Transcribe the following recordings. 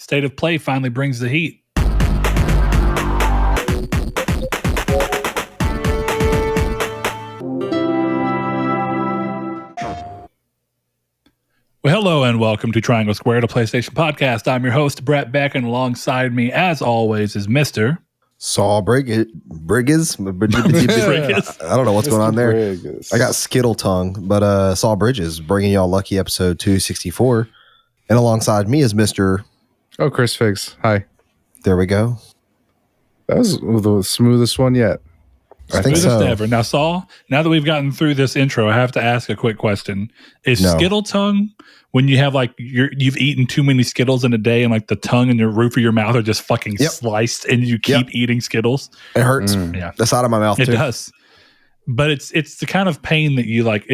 State of Play finally brings the heat. Well, hello and welcome to Triangle Square, the PlayStation podcast. I'm your host, Brett Beck, and alongside me, as always, is Mr. Saul Briggs. I don't know what's going on there. Briggs. I got Skittle tongue, but Saul Bridges bringing y'all lucky episode 264. And alongside me is Mr. Chris Figs. Hi. There we go. That was the smoothest one yet. I think so. Ever. Now, Saul, now that we've gotten through this intro, I have to ask a quick question. Is Skittle tongue when you have you've eaten too many Skittles in a day and like the tongue and the roof of your mouth are just fucking sliced and you keep eating Skittles? It hurts. Yeah. The side of my mouth too. It does. But it's the kind of pain that you like.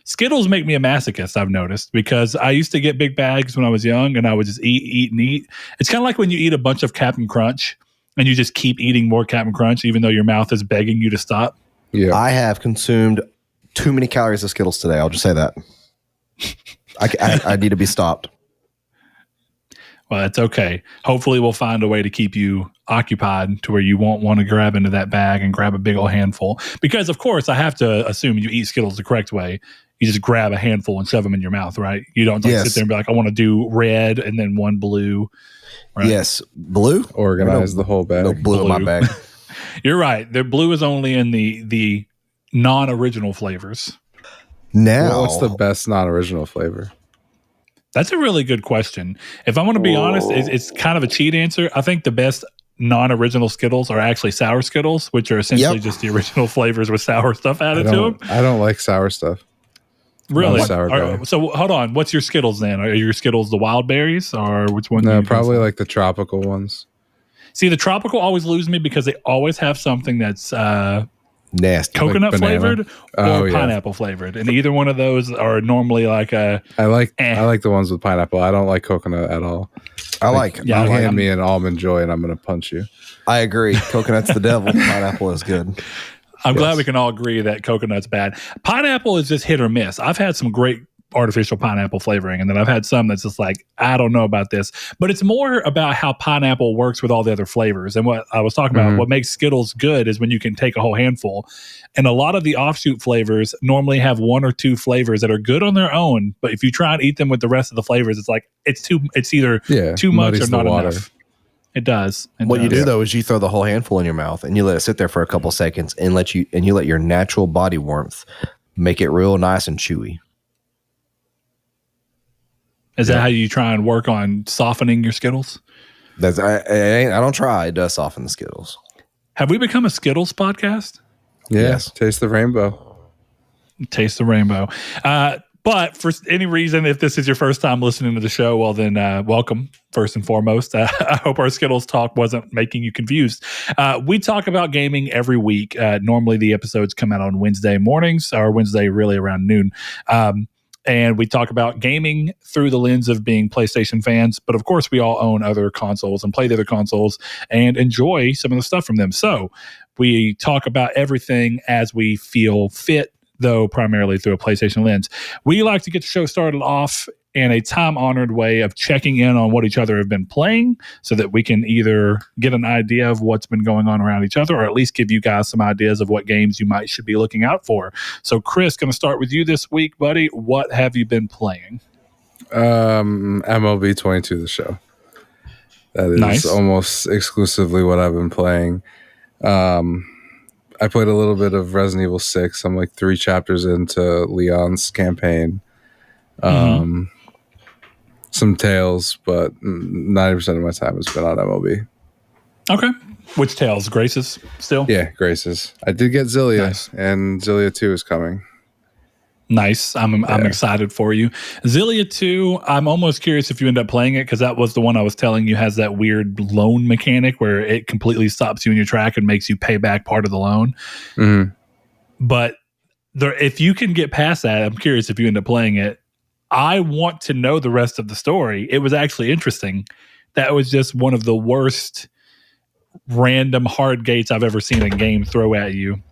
Skittles make me a masochist, I've noticed, because I used to get big bags when I was young and I would just eat. It's kind of like when you eat a bunch of Captain Crunch and you just keep eating more Captain Crunch even though your mouth is begging you to stop. Yeah. I have consumed too many calories of Skittles today. I'll just say that. I need to be stopped. Well, that's okay. Hopefully we'll find a way to keep you occupied to where you won't want to grab into that bag and grab a big old handful. Because, of course, I have to assume you eat Skittles the correct way. You just grab a handful and shove them in your mouth, right? You don't sit there and be like, I want to do red and then one blue. Right? Yes. Blue? Organize the whole bag. No blue in my bag. You're right. The blue is only in the non-original flavors. Now, what's the best non-original flavor? That's a really good question. If I want to be honest, it's kind of a cheat answer. I think the best non-original Skittles are actually sour Skittles, which are essentially just the original flavors with sour stuff added to them. I don't like sour stuff. Really? So hold on. What's your Skittles then? Are your Skittles the wild berries or which one? No, probably like the tropical ones. See, the tropical always lose me because they always have something that's nasty, coconut flavored or pineapple flavored, and either one of those are normally like a. I like the ones with pineapple. I don't like coconut at all. Hand me an Almond Joy and I'm going to punch you. I agree. Coconut's the devil. Pineapple is good. I'm glad we can all agree that coconut's bad. Pineapple is just hit or miss. I've had some great artificial pineapple flavoring, and then I've had some that's just like, I don't know about this. But it's more about how pineapple works with all the other flavors. And what I was talking about, what makes Skittles good is when you can take a whole handful. And a lot of the offshoot flavors normally have one or two flavors that are good on their own, but if you try and eat them with the rest of the flavors, it's like it's either too much or not enough. It does. What you do though is you throw the whole handful in your mouth and you let it sit there for a couple seconds and you let your natural body warmth make it real nice and chewy. Is that how you try and work on softening your Skittles? I don't try. It does soften the Skittles. Have we become a Skittles podcast? Yes. Taste the rainbow. Taste the rainbow. But for any reason, if this is your first time listening to the show, well then welcome, first and foremost. I hope our Skittles talk wasn't making you confused. We talk about gaming every week. Normally the episodes come out on Wednesday mornings, or Wednesday really around noon. And we talk about gaming through the lens of being PlayStation fans. But of course, we all own other consoles and play the other consoles and enjoy some of the stuff from them. So we talk about everything as we feel fit, though primarily through a PlayStation lens. We like to get the show started off in a time-honored way of checking in on what each other have been playing so that we can either get an idea of what's been going on around each other or at least give you guys some ideas of what games you should be looking out for. So, Chris, going to start with you this week, buddy. What have you been playing? MLB 22, the show. That is almost exclusively what I've been playing. I played a little bit of Resident Evil 6. I'm like 3 chapters into Leon's campaign. Some Tales, but 90% of my time has been on MLB. Okay. Which Tales? Graces still? Yeah, Graces. I did get Zillia, and Zillia 2 is coming. Nice. I'm excited for you. Zillia 2, I'm almost curious if you end up playing it, because that was the one I was telling you has that weird loan mechanic where it completely stops you in your track and makes you pay back part of the loan. But if you can get past that, I'm curious if you end up playing it. I want to know the rest of the story. It was actually interesting. That was just one of the worst random hard gates I've ever seen a game throw at you.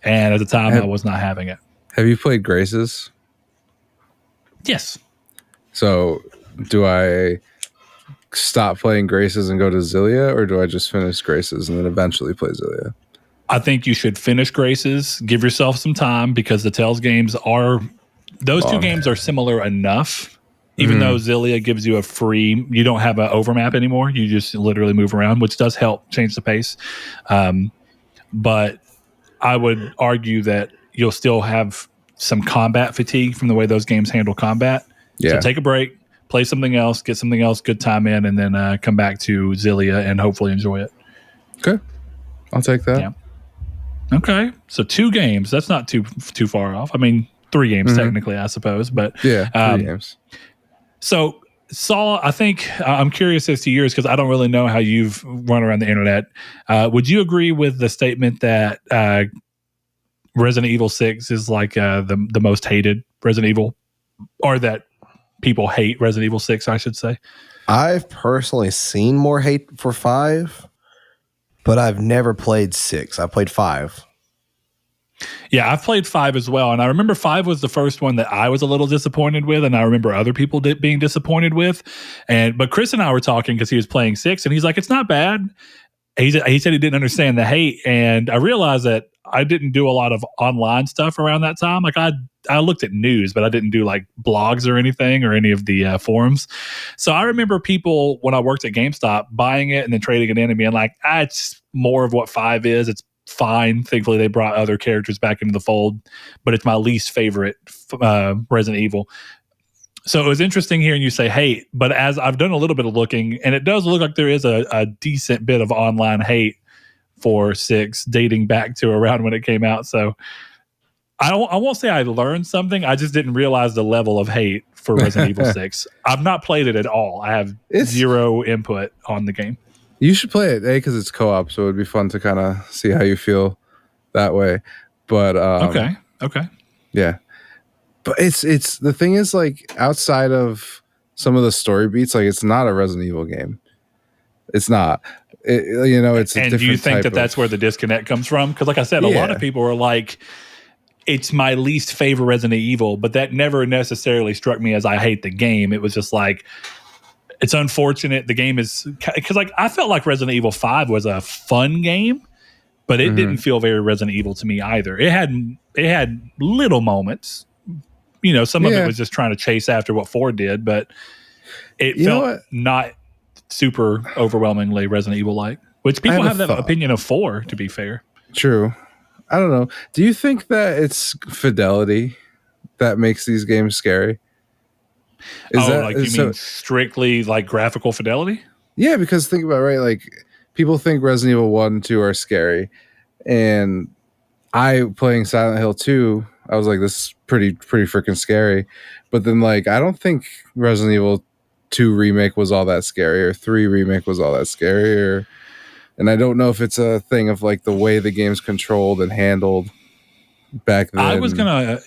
And at the time, I was not having it. Have you played Graces? Yes. So do I stop playing Graces and go to Zillia, or do I just finish Graces and then eventually play Zillia? I think you should finish Graces, give yourself some time, because the Tales games are, those two games are similar enough. Even though Zillia gives you you don't have an overmap anymore. You just literally move around, which does help change the pace. But I would argue that you'll still have some combat fatigue from the way those games handle combat. Yeah. So take a break, play something else, get something else, good time in, and then come back to Zillia and hopefully enjoy it. Okay. I'll take that. Yeah. Okay. So 2 games. That's not too far off. I mean, 3 games technically, I suppose. But yeah, 3 games. So, Saul, I think I'm curious as to yours because I don't really know how you've run around the internet. Would you agree with the statement that Resident Evil 6 is like the most hated Resident Evil, or that people hate Resident Evil 6, I should say? I've personally seen more hate for 5, but I've never played 6. I played 5. Yeah, I've played 5 as well, and I remember 5 was the first one that I was a little disappointed with, and I remember other people being disappointed with. But Chris and I were talking because he was playing 6, and he's like, "It's not bad." He said he didn't understand the hate, and I realized that I didn't do a lot of online stuff around that time. Like I looked at news, but I didn't do like blogs or anything or any of the forums. So I remember people when I worked at GameStop buying it and then trading it in and being like, "It's more of what 5 is. It's fine." Thankfully, they brought other characters back into the fold, but it's my least favorite Resident Evil. So it was interesting hearing you say hate, but as I've done a little bit of looking, and it does look like there is a decent bit of online hate for 6 dating back to around when it came out. So I won't say I learned something. I just didn't realize the level of hate for Resident Evil 6. I've not played it at all. I have zero input on the game. You should play it, because it's co-op, so it would be fun to kind of see how you feel that way. But okay. Yeah. But it's the thing is, like, outside of some of the story beats, like, it's not a Resident Evil game. It's not. It's a and do you think that's where the disconnect comes from? Because like I said, a lot of people are like, it's my least favorite Resident Evil, but that never necessarily struck me as I hate the game. It was just like, it's unfortunate. The game is, because like I felt like Resident Evil 5 was a fun game, but it didn't feel very Resident Evil to me either. It had little moments. Some of it was just trying to chase after what 4 did, but it felt not super overwhelmingly Resident Evil like. Which people have that opinion of 4, to be fair. True. I don't know. Do you think that it's fidelity that makes these games scary? You mean strictly like graphical fidelity? Yeah, because think about it, right? Like, people think Resident Evil 1 and 2 are scary, and playing Silent Hill 2, I was like, this is pretty freaking scary. But then, like, I don't think Resident Evil 2 Remake was all that scary, or 3 Remake was all that scary, and I don't know if it's a thing of like the way the game's controlled and handled back then. I was gonna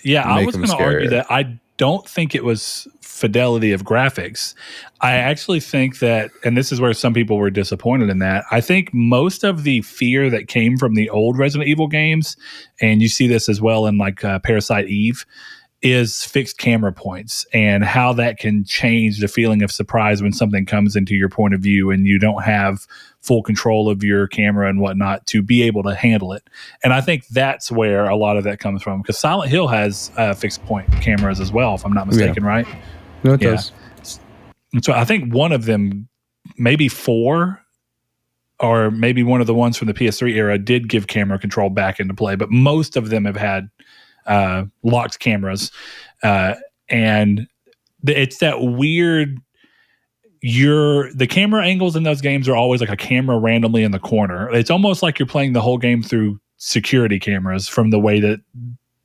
argue that I don't think it was fidelity of graphics. I actually think that, and this is where some people were disappointed in that, I think most of the fear that came from the old Resident Evil games, and you see this as well in like Parasite Eve, is fixed camera points and how that can change the feeling of surprise when something comes into your point of view and you don't have full control of your camera and whatnot to be able to handle it. And I think that's where a lot of that comes from, because Silent Hill has fixed point cameras as well, if I'm not mistaken, right? No, it does. So I think one of them, maybe 4, or maybe one of the ones from the PS3 era, did give camera control back into play, but most of them have had locked cameras, and it's that weird, the camera angles in those games are always like a camera randomly in the corner. It's almost like you're playing the whole game through security cameras from the way that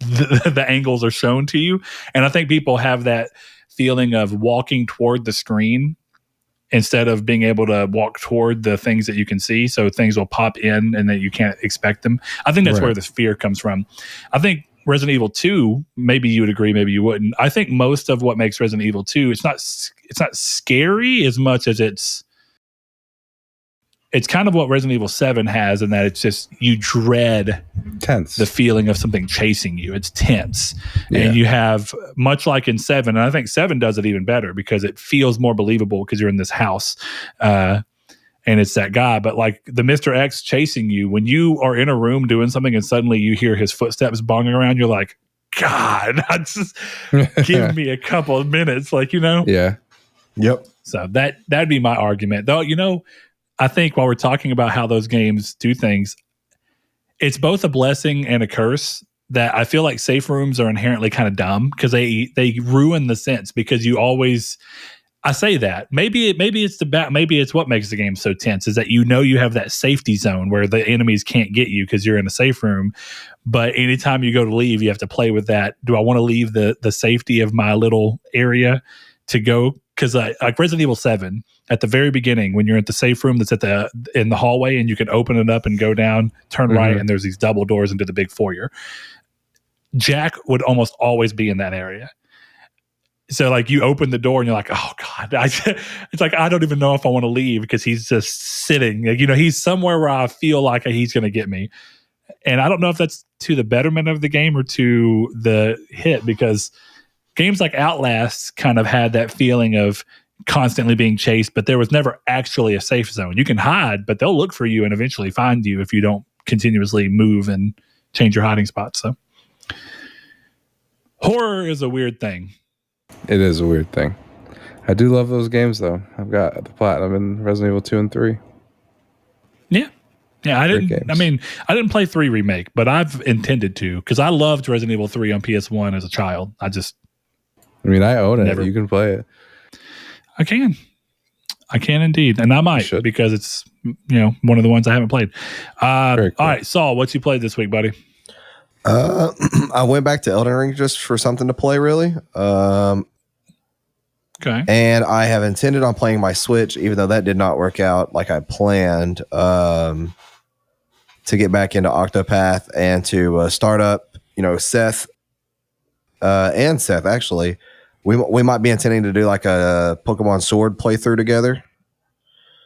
the angles are shown to you. And I think people have that feeling of walking toward the screen instead of being able to walk toward the things that you can see, so things will pop in and that you can't expect them. I think that's where the fear comes from. I think Resident Evil 2, maybe you would agree, maybe you wouldn't. I think most of what makes Resident Evil 2, it's not scary as much as it's it's kind of what Resident Evil 7 has, in that it's just, you dread the feeling of something chasing you. It's tense. Yeah. And you have, much like in 7, and I think 7 does it even better because it feels more believable because you're in this house and it's that guy. But like the Mr. X chasing you, when you are in a room doing something and suddenly you hear his footsteps bonging around, you're like, God, just give me a couple of minutes. Like, Yeah. Yep. So that'd be my argument. Though, I think while we're talking about how those games do things, it's both a blessing and a curse that I feel like safe rooms are inherently kind of dumb because they ruin the sense, because you always, I say that maybe it's what makes the game so tense, is that you have that safety zone where the enemies can't get you because you're in a safe room. But anytime you go to leave, you have to play with that. Do I want to leave the safety of my little area to go? Because like Resident Evil 7, at the very beginning, when you're at the safe room that's in the hallway and you can open it up and go down, turn right, and there's these double doors into the big foyer. Jack would almost always be in that area. So like you open the door and you're like, oh God, it's like, I don't even know if I want to leave because he's just sitting. Like, he's somewhere where I feel like he's going to get me. And I don't know if that's to the betterment of the game or to the hit, because games like Outlast kind of had that feeling of constantly being chased, but there was never actually a safe zone. You can hide, but they'll look for you and eventually find you if you don't continuously move and change your hiding spots. So horror is a weird thing. It is a weird thing. I do love those games, though. I've got the platinum in Resident Evil 2 and 3. Yeah. Yeah, I didn't play 3 Remake, but I've intended to, because I loved Resident Evil 3 on PS1 as a child. I own it. You can play it. I can indeed. And I might, because it's, one of the ones I haven't played. Cool. All right, Saul, what you played this week, buddy? I went back to Elden Ring just for something to play, really. Okay. And I have intended on playing my Switch, even though that did not work out like I planned, to get back into Octopath and to start up, Seth and Seth, actually. We might be intending to do like a Pokemon Sword playthrough together.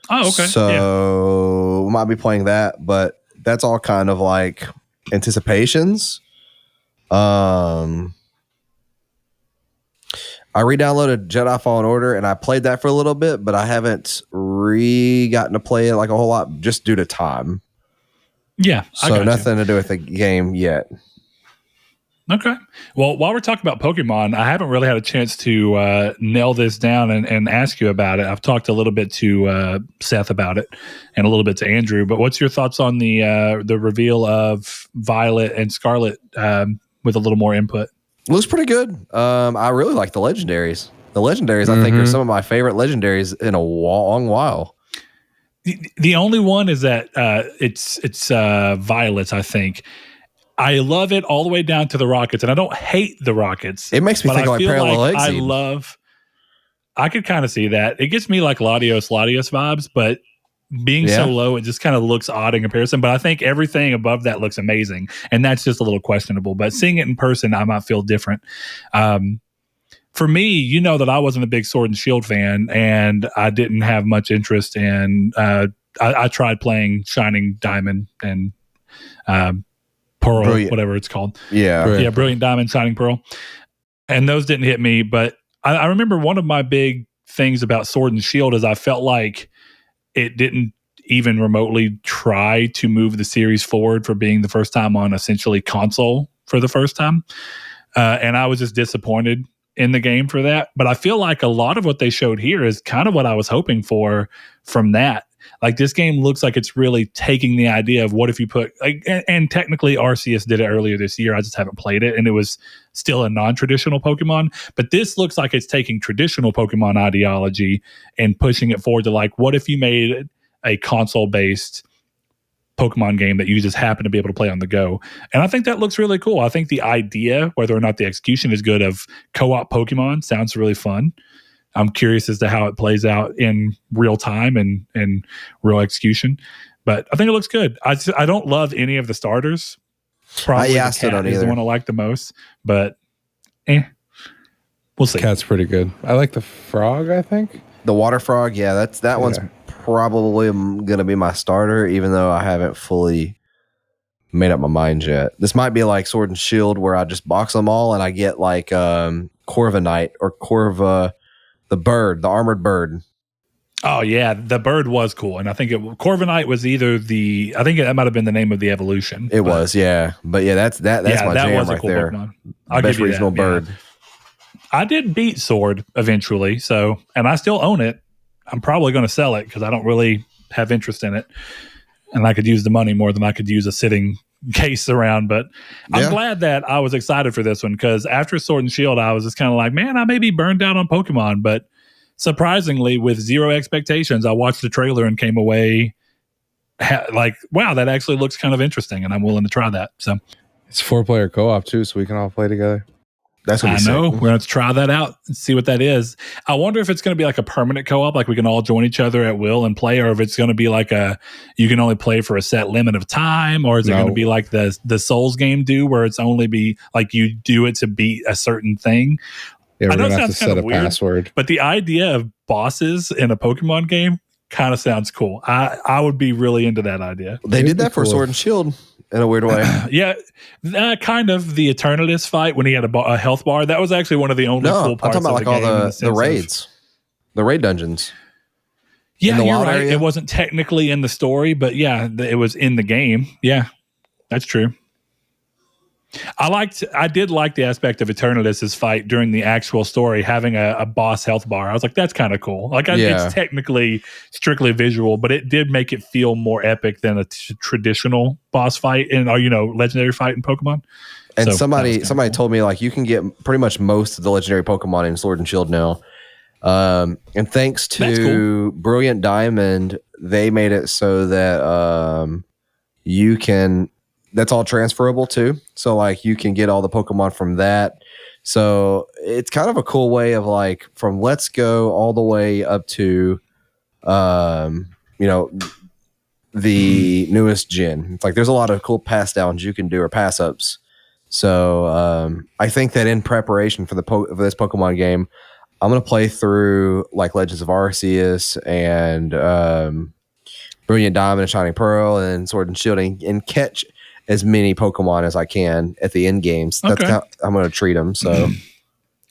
Oh, okay. So we might be playing that, but that's all kind of like anticipations. I re-downloaded Jedi Fallen Order and I played that for a little bit, but I haven't gotten to play it like a whole lot just due to time. Yeah. So nothing to do with the game yet. Okay. Well, while we're talking about Pokemon, I haven't really had a chance to nail this down and ask you about it. I've talked a little bit to Seth about it and a little bit to Andrew, but what's your thoughts on the reveal of Violet and Scarlet with a little more input? It looks pretty good. I really like the legendaries. The legendaries, I think, are some of my favorite legendaries in a long while. The only one is that it's Violet's, I think. I love it all the way down to the rockets, and I don't hate the rockets. It makes me think like Parallel Exceed. I could kind of see that. It gets me like Latios vibes, but being so low, it just kind of looks odd in comparison. But I think everything above that looks amazing, and that's just a little questionable. But seeing it in person, I might feel different. For me, that I wasn't a big Sword and Shield fan, and I didn't have much interest in. I tried playing Shining Diamond and Pearl, Brilliant. Whatever it's called. Yeah. Brilliant Diamond, Shining Pearl. And those didn't hit me. But I remember one of my big things about Sword and Shield is I felt like it didn't even remotely try to move the series forward for being the first time on essentially console for the first time. And I was just disappointed in the game for that. But I feel like a lot of what they showed here is kind of what I was hoping for from that. Like, this game looks like it's really taking the idea of what if you put, like, and technically Arceus did it earlier this year. I just haven't played it, and it was still a non-traditional Pokemon. But this looks like it's taking traditional Pokemon ideology and pushing it forward to, like, what if you made a console-based Pokemon game that you just happen to be able to play on the go? And I think that looks really cool. I think the idea, whether or not the execution is good, of co-op Pokemon sounds really fun. I'm curious as to how it plays out in real time and real execution. But I think it looks good. I don't love any of the starters. Probably the cat is the one I like the most. But we'll see. Cat's pretty good. I like the frog, I think. The water frog, that one's probably going to be my starter, even though I haven't fully made up my mind yet. This might be like Sword and Shield, where I just box them all and I get like Corva Knight or Corva the bird, the armored bird. Oh yeah, the bird was cool, and I think Corviknight was either I think that might have been the name of the evolution. It was, yeah, but yeah, that's my jam was a cool there. Pokemon. I'll Best give you regional that, bird. Yeah. I did beat Sword eventually, and I still own it. I'm probably going to sell it because I don't really have interest in it, and I could use the money more than I could use a sitting case around. But I'm glad that I was excited for this one, because after Sword and Shield, I was just kind of like, man, I may be burned out on Pokemon, but surprisingly, with zero expectations, I watched the trailer and came away like, wow, that actually looks kind of interesting, and I'm willing to try that. So it's 4-player co-op too, so we can all play together. That's what I know. We're going to have to try that out and see what that is. I wonder if it's going to be like a permanent co-op, like we can all join each other at will and play, or if it's going to be like you can only play for a set limit of time, or is it going to be like the Souls game do, where it's only be like you do it to beat a certain thing. Yeah, we're going to have to set a password. But the idea of bosses in a Pokemon game kind of sounds cool. I would be really into that idea. They did that for Sword and Shield in a weird way. Yeah, kind of the Eternatus fight when he had a health bar. That was actually one of the only cool parts. I'm talking about like all the raids, the raid dungeons. Yeah, you're right. Area. It wasn't technically in the story, but yeah, it was in the game. Yeah, that's true. I did like the aspect of Eternatus' fight during the actual story, having a boss health bar. I was like, that's kind of cool. Like, it's technically strictly visual, but it did make it feel more epic than a traditional boss fight legendary fight in Pokemon. And so somebody cool. told me like you can get pretty much most of the legendary Pokemon in Sword and Shield now. And thanks to Brilliant Diamond, they made it so that you can. That's all transferable too. So like you can get all the Pokemon from that. So it's kind of a cool way of like from Let's Go all the way up to, the newest gen. It's like there's a lot of cool pass downs you can do or pass ups. So I think that in preparation for for this Pokemon game, I'm going to play through like Legends of Arceus and Brilliant Diamond and Shining Pearl and Sword and Shield and catch as many Pokemon as I can at the end games. That's how I'm going to treat them. So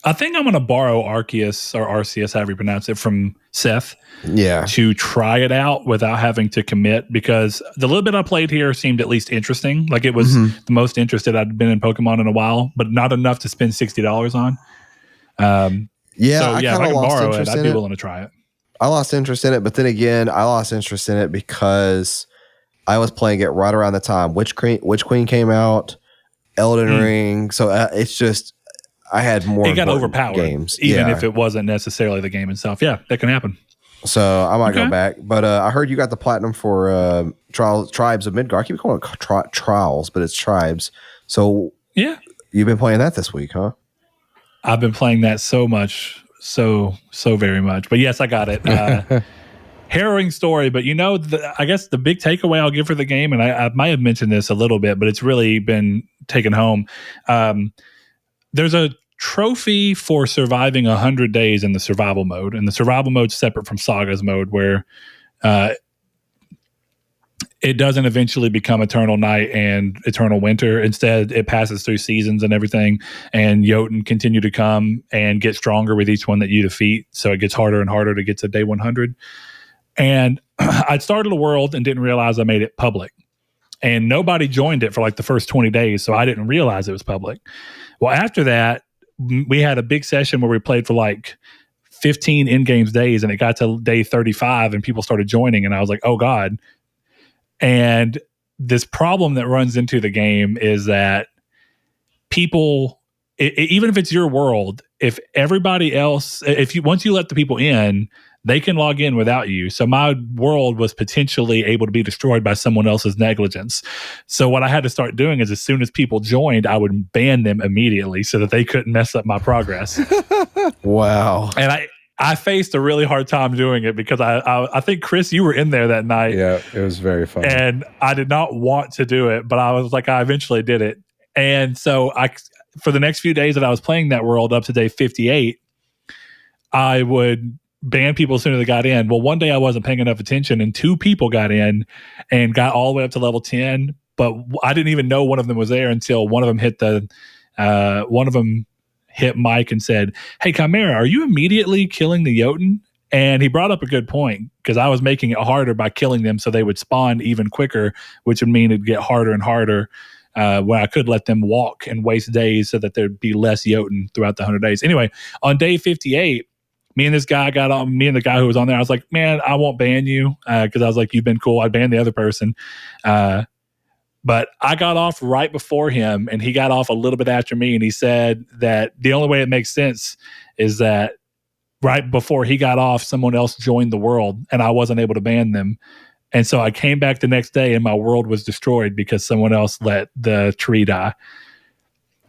I think I'm going to borrow Arceus or Arceus, however you pronounce it, from Seth. Yeah. To try it out without having to commit, because the little bit I played here seemed at least interesting. Like it was the most interested I'd been in Pokemon in a while, but not enough to spend $60 on. If I can borrow it, I'd be willing to try it. I lost interest in it, but then again, I lost interest in it because I was playing it right around the time Witch Queen came out, Elden Ring. So it's just I had more. It got overpowered games, even if it wasn't necessarily the game itself. Yeah, that can happen. So I might go back, but I heard you got the platinum for Tribes of Midgard. I keep calling it Trials, but it's Tribes. So yeah, you've been playing that this week, huh? I've been playing that so much, so very much. But yes, I got it. Harrowing story, but I guess the big takeaway I'll give for the game, and I might have mentioned this a little bit, but it's really been taken home. There's a trophy for surviving 100 days in the survival mode, and the survival mode's separate from Saga's mode, where it doesn't eventually become Eternal Night and Eternal Winter. Instead, it passes through seasons and everything, and Jotun continue to come and get stronger with each one that you defeat, so it gets harder and harder to get to day 100. And I'd started a world and didn't realize I made it public. And nobody joined it for like the first 20 days, so I didn't realize it was public. Well, after that, we had a big session where we played for like 15 in-games days, and it got to day 35, and people started joining, and I was like, oh, God. And this problem that runs into the game is that people, even if it's your world, if everybody else, once you let the people in, they can log in without you. So my world was potentially able to be destroyed by someone else's negligence. So what I had to start doing is as soon as people joined, I would ban them immediately so that they couldn't mess up my progress. Wow. And I faced a really hard time doing it because I think, Chris, you were in there that night. Yeah, it was very fun. And I did not want to do it, but I was like, I eventually did it. And so for the next few days that I was playing that world up to day 58, I would ban people as soon as they got in. Well, one day I wasn't paying enough attention, and 2 people got in and got all the way up to level 10. But I didn't even know one of them was there until one of them hit Mike and said, "Hey, Chimera, are you immediately killing the Jotun?" And he brought up a good point, because I was making it harder by killing them so they would spawn even quicker, which would mean it'd get harder and harder, where I could let them walk and waste days so that there'd be less Jotun throughout the 100 days. Anyway, on day 58, me and the guy who was on there, I was like, "Man, I won't ban you," because I was like, "You've been cool." I banned the other person. But I got off right before him, and he got off a little bit after me, and he said that the only way it makes sense is that right before he got off, someone else joined the world, and I wasn't able to ban them. And so I came back the next day, and my world was destroyed because someone else let the tree die.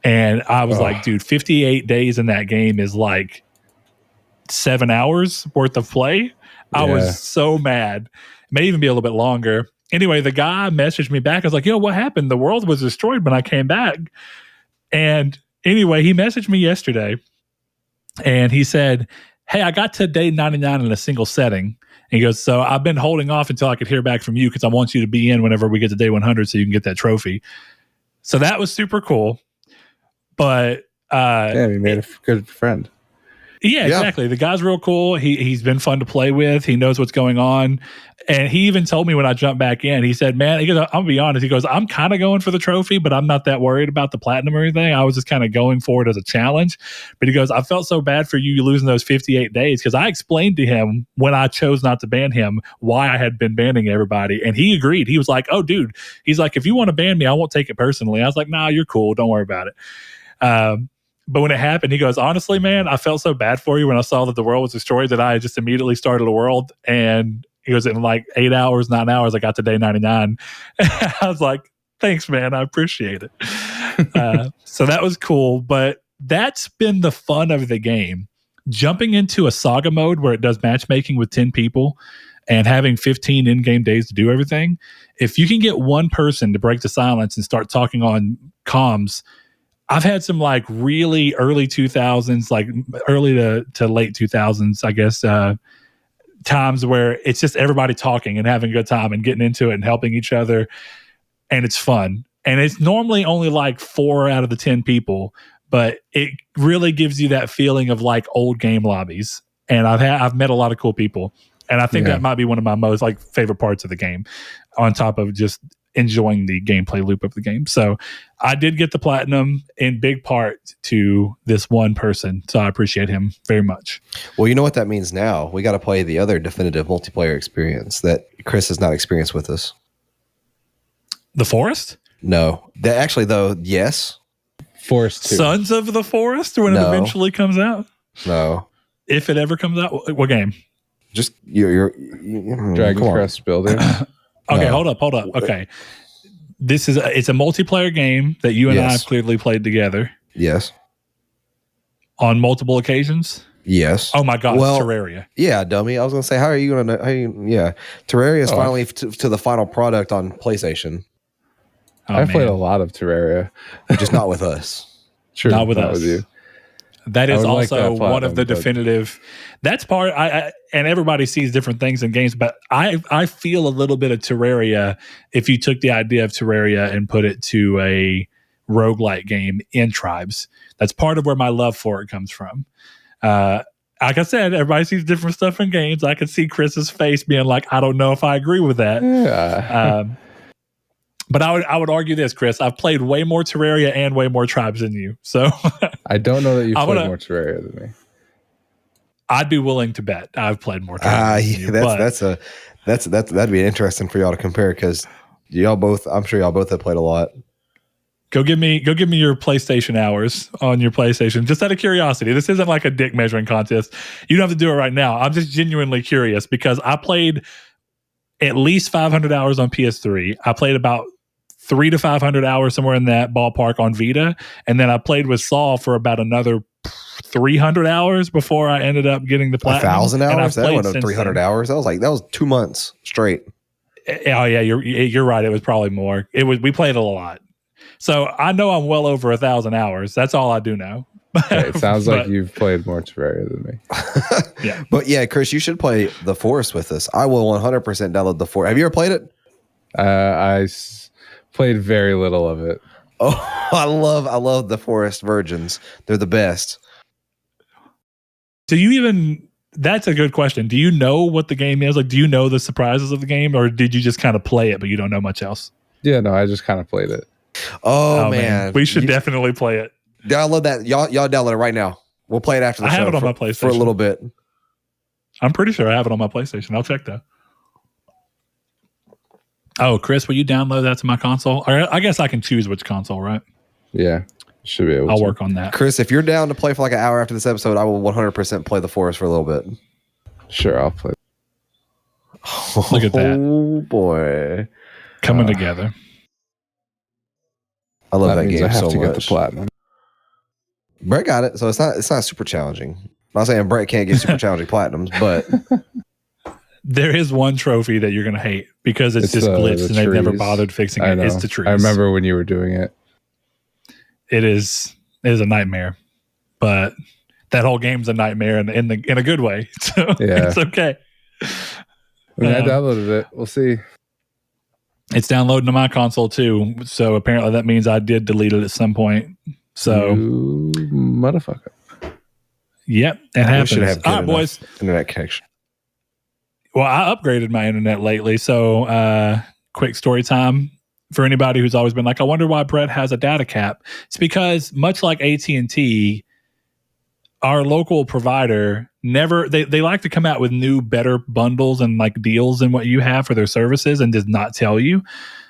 And I was like, dude, 58 days in that game is like 7 hours worth of play. I was so mad. It may even be a little bit longer. Anyway, the guy messaged me back. I was like, "Yo, what happened? The world was destroyed when I came back." And anyway, he messaged me yesterday, and he said, "Hey, I got to day 99 in a single setting." And he goes, "So I've been holding off until I could hear back from you, because I want you to be in whenever we get to day 100 so you can get that trophy." So that was super cool. But he made a good friend. Yeah, exactly. The guy's real cool. He's been fun to play with. He knows what's going on. And he even told me when I jumped back in, he said, "Man," he goes, "I'm gonna be honest." He goes, "I'm kind of going for the trophy, but I'm not that worried about the platinum or anything. I was just kind of going for it as a challenge." But he goes, "I felt so bad for you losing those 58 days, because I explained to him when I chose not to ban him why I had been banning everybody." And he agreed. He was like, "Oh, dude," he's like, "if you want to ban me, I won't take it personally." I was like, "Nah, you're cool. Don't worry about it." But when it happened, he goes, "Honestly, man, I felt so bad for you when I saw that the world was destroyed that I just immediately started a world." And he goes, "In like 8 hours, 9 hours, I got to day 99. I was like, "Thanks, man. I appreciate it." So that was cool. But that's been the fun of the game. Jumping into a saga mode where it does matchmaking with 10 people and having 15 in-game days to do everything. If you can get one person to break the silence and start talking on comms, I've had some like really early 2000s, like early to late 2000s, I guess, times where it's just everybody talking and having a good time and getting into it and helping each other. And it's fun. And it's normally only like 4 out of the 10 people, but it really gives you that feeling of like old game lobbies. And I've met a lot of cool people. And I think that might be one of my most like favorite parts of the game, on top of just enjoying the gameplay loop of the game. So I did get the platinum in big part to this one person. So I appreciate him very much. Well, you know what that means now? We got to play the other definitive multiplayer experience that Chris has not experienced with us. The Forest? No. Actually, though, yes. Forest 2. Sons of the Forest, when it eventually comes out? No. If it ever comes out? What game? Just your Dragon Crest Building. Okay, hold up. Okay. It's a multiplayer game that you and I have clearly played together. Yes. On multiple occasions? Yes. Oh my God, it's Terraria. Yeah, dummy. I was going to say, how are you going to Terraria is finally to the final product on PlayStation. I've played a lot of Terraria. Just not with us. True. Not with us. With you. That is also one of the definitive. That's part. And everybody sees different things in games, but I feel a little bit of Terraria if you took the idea of Terraria and put it to a roguelike game in Tribes. That's part of where my love for it comes from. Like I said, everybody sees different stuff in games. I can see Chris's face being like, "I don't know if I agree with that." Yeah. But I would argue this, Chris. I've played way more Terraria and way more Tribes than you. So I don't know that you've played more Terraria than me. I'd be willing to bet I've played more Tribes than you. That'd be interesting for y'all to compare, because I'm sure y'all both have played a lot. Go give me your PlayStation hours on your PlayStation, just out of curiosity. This isn't like a dick measuring contest. You don't have to do it right now. I'm just genuinely curious, because I played at least 500 hours on PS3. I played about 300 to 500 hours, somewhere in that ballpark, on Vita. And then I played with Saul for about another 300 hours before I ended up getting the platinum. 1,000 hours? That went up 300 hours. That was 2 months straight. Oh yeah, you're right. It was probably more. We played a lot. So I know I'm well over 1,000 hours. That's all I do know. Okay, it sounds like you've played more Terraria than me. Yeah. But yeah, Chris, you should play The Forest with us. I will 100% download The Forest. Have you ever played it? Played very little of it. Oh, I love The Forest Virgins. They're the best. Do you even... That's a good question. Do you know what the game is? Like, do you know the surprises of the game, or did you just kind of play it, but you don't know much else? Yeah, no, I just kind of played it. Oh man. We should definitely play it. Download that. Y'all download it right now. We'll play it after the show. I have it on my PlayStation for a little bit. I'm pretty sure I have it on my PlayStation. I'll check that. Oh, Chris, will you download that to my console? Or I guess I can choose which console, right? Yeah, should be able I'll to. work on that. Chris, if you're down to play for like an hour after this episode, I will 100% play The Forest for a little bit. Sure, I'll play. Look at that. Oh boy. Coming together. I love that game I have so to much. Get the platinum. Brett got it, so it's not super challenging. I'm not saying Brett can't get super challenging platinums, but there is one trophy that you're gonna hate because it's just glitched and they've never bothered fixing it. It's the trees. I remember when you were doing it. It is a nightmare, but that whole game's a nightmare in a good way. So it's okay. I mean, I downloaded it. We'll see. It's downloading to my console too. So apparently that means I did delete it at some point. So you motherfucker. Yep, it happens. All right, boys. Internet connection. Well, I upgraded my internet lately. So quick story time. For anybody who's always been like, I wonder why Brett has a data cap. It's because much like AT&T, our local provider they like to come out with new, better bundles and like deals than what you have for their services and does not tell you.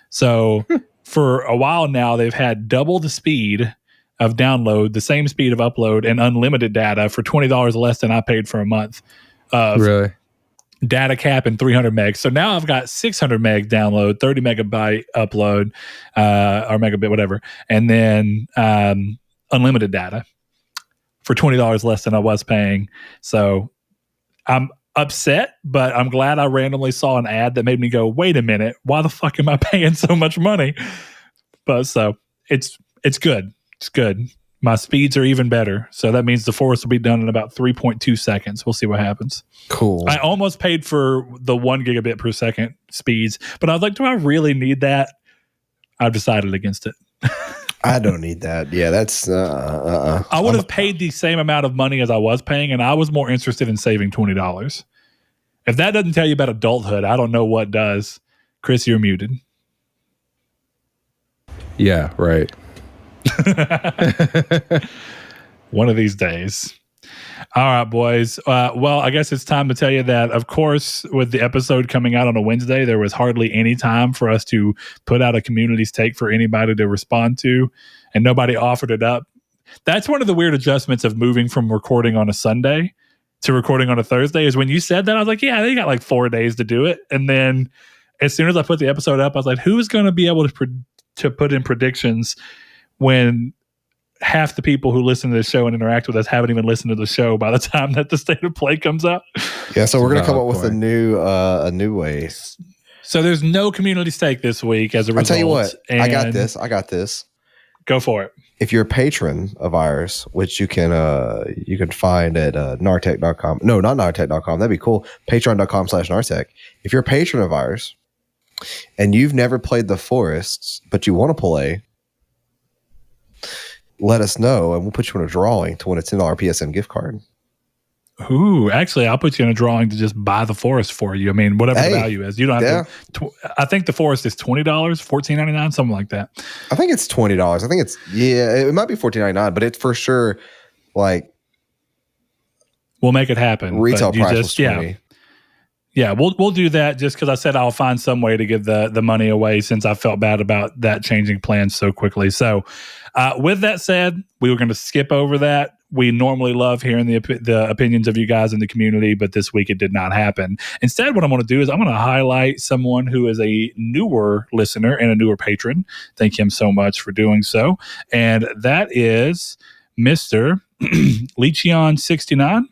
So for a while now, they've had double the speed of download, the same speed of upload, and unlimited data for $20 less than I paid for a month. Really? Data cap and 300 megs. So now I've got 600 meg download, 30 megabyte upload, or megabit, whatever. And then unlimited data for $20 less than I was paying. So I'm upset, but I'm glad I randomly saw an ad that made me go, wait a minute, why the fuck am I paying so much money? But so it's good. It's good. My speeds are even better. So that means the Forest will be done in about 3.2 seconds. We'll see what happens. Cool. I almost paid for the 1 gigabit per second speeds, but I was like, do I really need that? I've decided against it. I don't need that. Yeah, that's I would have paid the same amount of money as I was paying, and I was more interested in saving $20. If that doesn't tell you about adulthood, I don't know what does. Chris, you're muted. Yeah, right. One of these days. All right, boys. Well, I guess it's time to tell you that, of course, with the episode coming out on a Wednesday, there was hardly any time for us to put out a community's take for anybody to respond to, and nobody offered it up. That's one of the weird adjustments of moving from recording on a Sunday to recording on a Thursday is when you said that, I was like, yeah, they got like 4 days to do it. And then as soon as I put the episode up, I was like, who's going to be able to put in predictions when half the people who listen to the show and interact with us haven't even listened to the show by the time that the State of Play comes out? Yeah, so we're going to come up with a new way. So there's no community stake this week as a result. I'll tell you what, I got this. Go for it. If you're a patron of ours, which you can find at nartech.com. No, not nartech.com. That'd be cool. Patreon.com/nartech. If you're a patron of ours and you've never played The Forests, but you want to play, let us know and we'll put you in a drawing to win a $10 PSN gift card. Ooh, actually, I'll put you in a drawing to just buy the Forest for you. I mean, whatever the value is. You don't have to. I think the Forest is $20, $14.99, something like that. I think it's $20. I think it might be $14.99, but it's for sure like we'll make it happen. Retail price was $20. Yeah, we'll do that just because I said I'll find some way to give the money away since I felt bad about that changing plans so quickly. So with that said, we were going to skip over that. We normally love hearing the opinions of you guys in the community, but this week it did not happen. Instead, what I'm going to do is I'm going to highlight someone who is a newer listener and a newer patron. Thank him so much for doing so. And that is Mr. Lechion69.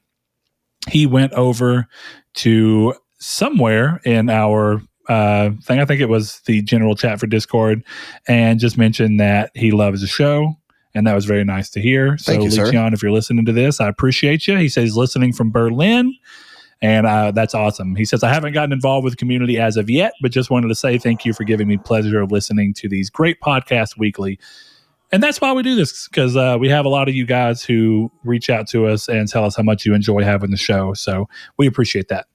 He went over to somewhere in our thing, I think it was the general chat for Discord, and just mentioned that he loves the show. and that was very nice to hear. So, Thank you, sir. Lechion, if you're listening to this, I appreciate you. He says listening from Berlin, and that's awesome. He says, I haven't gotten involved with the community as of yet, but just wanted to say thank you for giving me pleasure of listening to these great podcasts weekly. And that's why we do this, because we have a lot of you guys who reach out to us and tell us how much you enjoy having the show. So we appreciate that.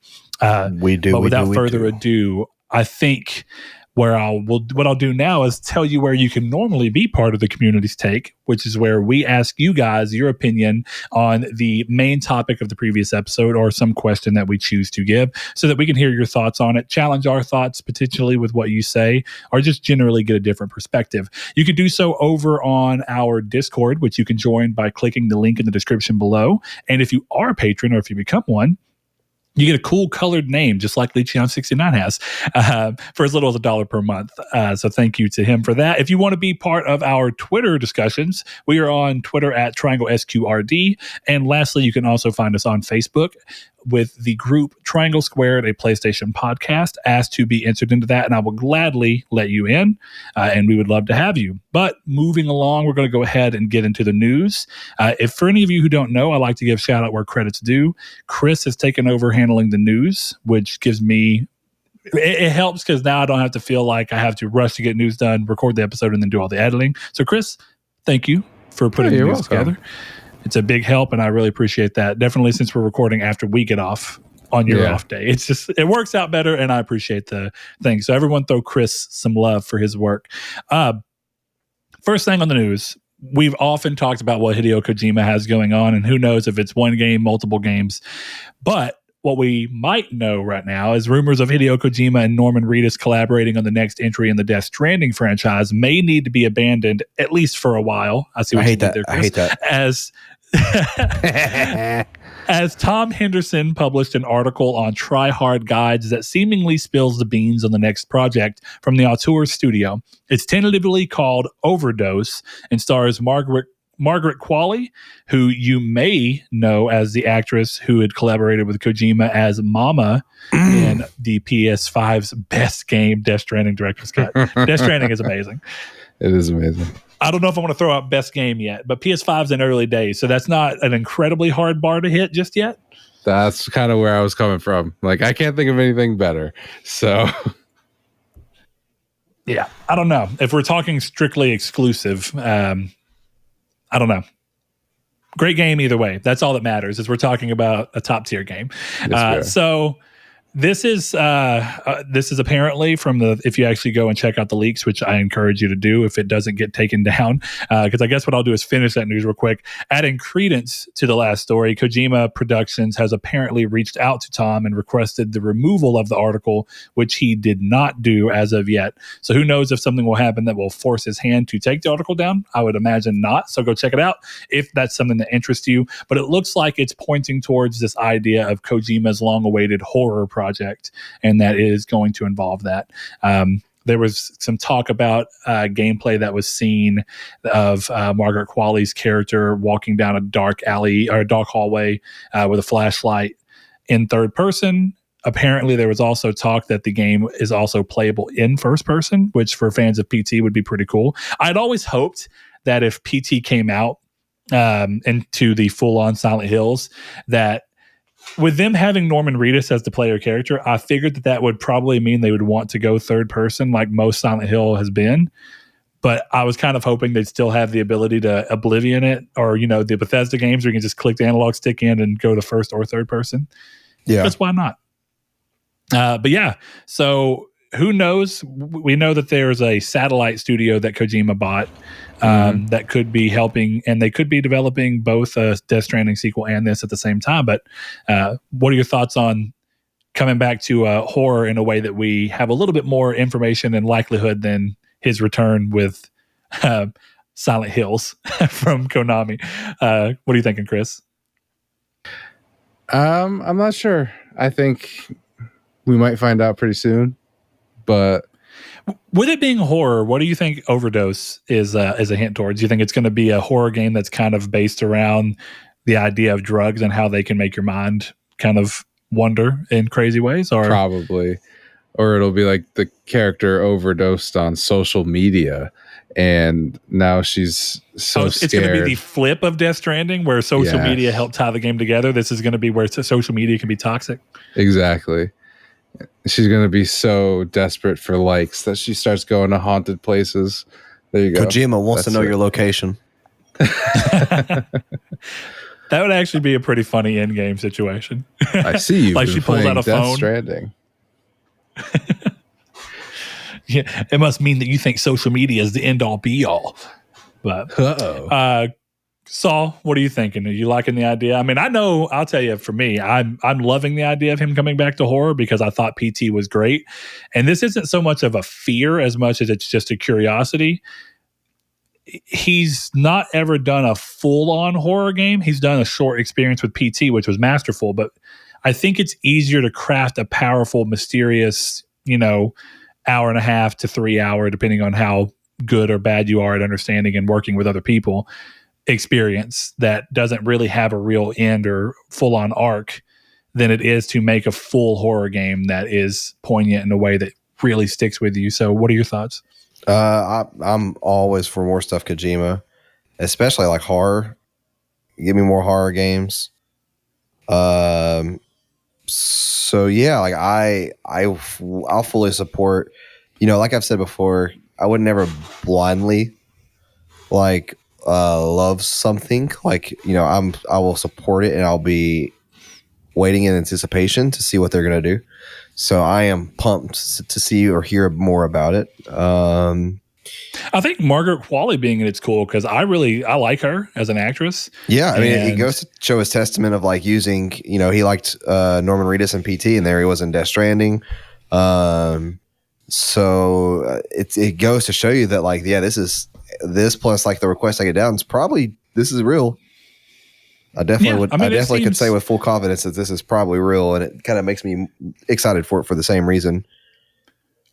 We do. But without further ado, I think what I'll do now is tell you where you can normally be part of the community's take, which is where we ask you guys your opinion on the main topic of the previous episode or some question that we choose to give, so that we can hear your thoughts on it, challenge our thoughts potentially with what you say, or just generally get a different perspective. You can do so over on our Discord, which you can join by clicking the link in the description below. And if you are a patron, or if you become one, you get a cool colored name, just like Lechion69 has, for as little as $1 per month. So thank you to him for that. If you want to be part of our Twitter discussions, we are on Twitter at Triangle SQRD. And lastly, you can also find us on Facebook with the group Triangle Squared, a PlayStation podcast. Asked to be entered into that, and I will gladly let you in, and we would love to have you. But moving along, we're going to go ahead and get into the news. If for any of you who don't know, I like to give shout out where credit's due. Chris has taken over handling the news, which gives me it helps, because now I don't have to feel like I have to rush to get news done, record the episode, and then do all the editing. So Chris, thank you for putting the news together. It's a big help, and I really appreciate that. Definitely, since we're recording after we get off on your off day, it works out better, and I appreciate the thing. So everyone throw Chris some love for his work. First thing on the news, we've often talked about what Hideo Kojima has going on, and who knows if it's one game, multiple games. But what we might know right now is rumors of Hideo Kojima and Norman Reedus collaborating on the next entry in the Death Stranding franchise may need to be abandoned, at least for a while. I hate that. I hate that. As Tom Henderson published an article on Try Hard Guides that seemingly spills the beans on the next project from the auteur studio. It's tentatively called Overdose and stars Margaret Qualley, who you may know as the actress who had collaborated with Kojima as Mama in the PS5's best game, Death Stranding Director's Cut. Death Stranding is amazing. It is amazing. I don't know if I want to throw out best game yet, but PS5's in early days, so that's not an incredibly hard bar to hit just yet. That's kind of where I was coming from. Like, I can't think of anything better. So, yeah, I don't know. If we're talking strictly exclusive, I don't know. Great game either way. That's all that matters, is we're talking about a top tier game. So this is apparently from if you actually go and check out the leaks, which I encourage you to do if it doesn't get taken down, because I guess what I'll do is finish that news real quick. Adding credence to the last story, Kojima Productions has apparently reached out to Tom and requested the removal of the article, which he did not do as of yet. So who knows if something will happen that will force his hand to take the article down? I would imagine not. So go check it out if that's something that interests you. But it looks like it's pointing towards this idea of Kojima's long-awaited horror project, and that is going to involve that. There was some talk about gameplay that was seen of Margaret Qualley's character walking down a dark alley or a dark hallway with a flashlight in third person. Apparently, there was also talk that the game is also playable in first person, which for fans of PT would be pretty cool. I'd always hoped that if PT came out into the full-on Silent Hills, that with them having Norman Reedus as the player character, I figured that would probably mean they would want to go third person like most Silent Hill has been. But I was kind of hoping they'd still have the ability to Oblivion it, or, the Bethesda games where you can just click the analog stick in and go to first or third person. Yeah. That's why not. But yeah, so who knows? We know that there's a satellite studio that Kojima bought that could be helping, and they could be developing both a Death Stranding sequel and this at the same time. But what are your thoughts on coming back to horror in a way that we have a little bit more information and likelihood than his return with Silent Hills from Konami? What are you thinking, Chris? I'm not sure. I think we might find out pretty soon. But with it being horror, what do you think Overdose is a hint towards? Do you think it's going to be a horror game that's kind of based around the idea of drugs and how they can make your mind kind of wonder in crazy ways? Or probably. Or it'll be like the character overdosed on social media, and now she's so it's going to be the flip of Death Stranding, where social media helped tie the game together. This is going to be where social media can be toxic. Exactly. She's going to be so desperate for likes that she starts going to haunted places. There you go. Kojima wants to know your location. That would actually be a pretty funny end-game situation. I see you. Like she pulls out a Death phone. Stranding. Yeah, it must mean that you think social media is the end-all be-all. But Saul, what are you thinking? Are you liking the idea? I mean, I'll tell you, for me, I'm loving the idea of him coming back to horror because I thought PT was great. And this isn't so much of a fear as much as it's just a curiosity. He's not ever done a full-on horror game. He's done a short experience with PT, which was masterful. But I think it's easier to craft a powerful, mysterious, hour and a half to 3 hour, depending on how good or bad you are at understanding and working with other people, experience that doesn't really have a real end or full-on arc than it is to make a full horror game that is poignant in a way that really sticks with you. So what are your thoughts? I'm always for more stuff Kojima, especially like horror. Give me more horror games. So yeah, like I'll fully support. Like I've said before, I would never blindly love something. I will support it, and I'll be waiting in anticipation to see what they're gonna do. So I am pumped to see or hear more about it. I think Margaret Qualley being in it's cool because I like her as an actress. Yeah, I mean, it goes to show his testament of using, he liked Norman Reedus in PT, and there he was in Death Stranding. So it goes to show you that this plus the request I get down is probably this is real. I definitely could say with full confidence that this is probably real, and it kind of makes me excited for it for the same reason.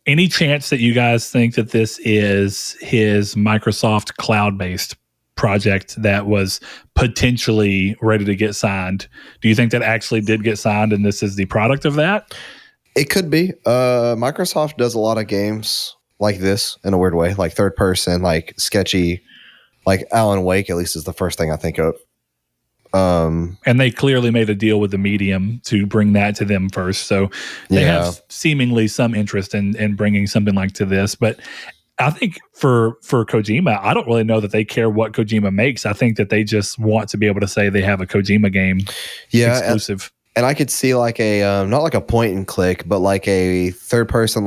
Any chance that you guys think that this is his Microsoft cloud-based project that was potentially ready to get signed? Do you think that actually did get signed and this is the product of that? It could be. Microsoft does a lot of games like this in a weird way, like third person, sketchy, like Alan Wake, at least is the first thing I think of. And they clearly made a deal with the medium to bring that to them first. So they have seemingly some interest in bringing something like to this. But I think for Kojima, I don't really know that they care what Kojima makes. I think that they just want to be able to say they have a Kojima game exclusive. And I could see a, not like a point and click, but like a third person,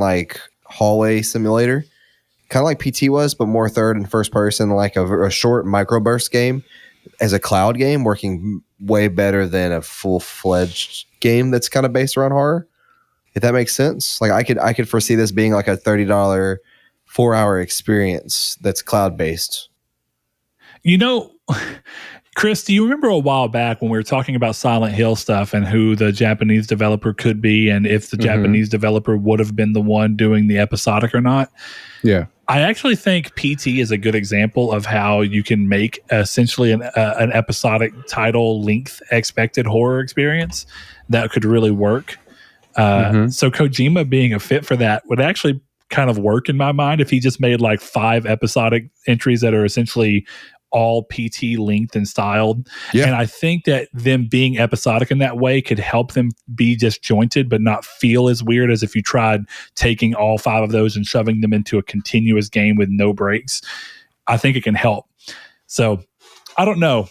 hallway simulator, kind of like PT was, but more third and first person, like a short microburst game as a cloud game, working way better than a full-fledged game that's kind of based around horror, if that makes sense. I could foresee this being like a $30 4-hour experience that's cloud-based. Chris, do you remember a while back when we were talking about Silent Hill stuff and who the Japanese developer could be and if the Japanese developer would have been the one doing the episodic or not? Yeah. I actually think PT is a good example of how you can make essentially an episodic title length expected horror experience that could really work. So Kojima being a fit for that would actually kind of work in my mind if he just made 5 episodic entries that are essentially all PT length and styled. Yeah. And I think that them being episodic in that way could help them be disjointed, but not feel as weird as if you tried taking all 5 of those and shoving them into a continuous game with no breaks. I think it can help. So I don't know.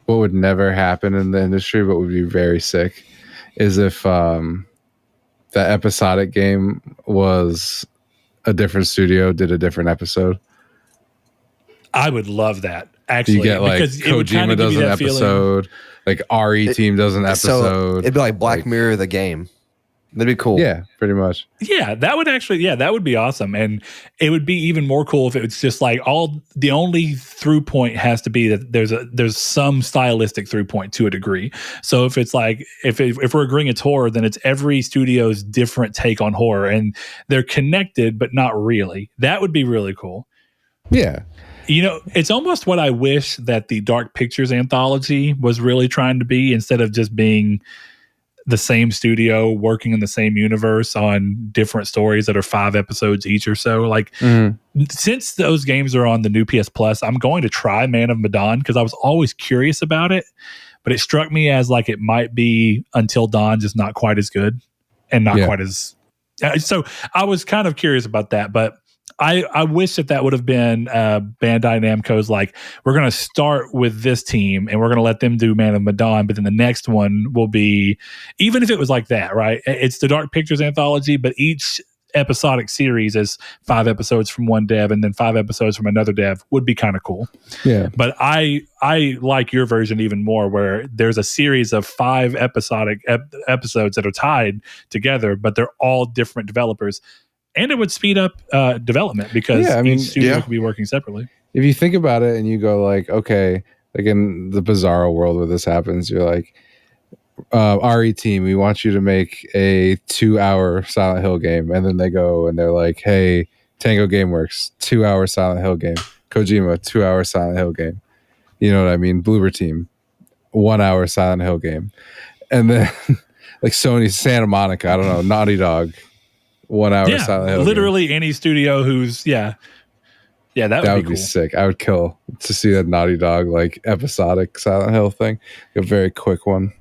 What would never happen in the industry, but would be very sick, is if the episodic game was a different studio, did a different episode. I would love that. Actually, you get because Kojima does an episode, RE Team does an episode. So it'd be like Black Mirror the game. That'd be cool. Yeah, pretty much. Yeah, that would be awesome. And it would be even more cool if it was just the only through point has to be that there's some stylistic through point to a degree. So if it's if we're agreeing it's horror, then it's every studio's different take on horror and they're connected, but not really. That would be really cool. Yeah. It's almost what I wish that the Dark Pictures anthology was really trying to be, instead of just being the same studio working in the same universe on different stories that are 5 episodes each or so. Like, since those games are on the new PS Plus, I'm going to try Man of Medan because I was always curious about it, but it struck me as like it might be Until Dawn, just not quite as good and not quite as. So I was kind of curious about that, but I wish that would have been Bandai Namco's like, we're going to start with this team and we're going to let them do Man of Medan, but then the next one will be, even if it was like that, right? It's the Dark Pictures anthology, but each episodic series is 5 episodes from one dev and then 5 episodes from another dev would be kind of cool. Yeah. But I like your version even more, where there's a series of 5 episodic episodes that are tied together, but they're all different developers. And it would speed up development because each studio could be working separately. If you think about it and you go like, okay, like in the Bizarro world where this happens, you're like, RE team, we want you to make a 2-hour Silent Hill game. And then they go and they're like, hey, Tango Gameworks, 2-hour Silent Hill game. Kojima, 2-hour Silent Hill game. You know what I mean? Bloober team, 1-hour Silent Hill game. And then like Sony, Santa Monica, I don't know, Naughty Dog, 1-hour Silent Hill literally game. Any studio who's that would be cool. Sick. I would kill to see that Naughty Dog like episodic Silent Hill thing, a very quick one.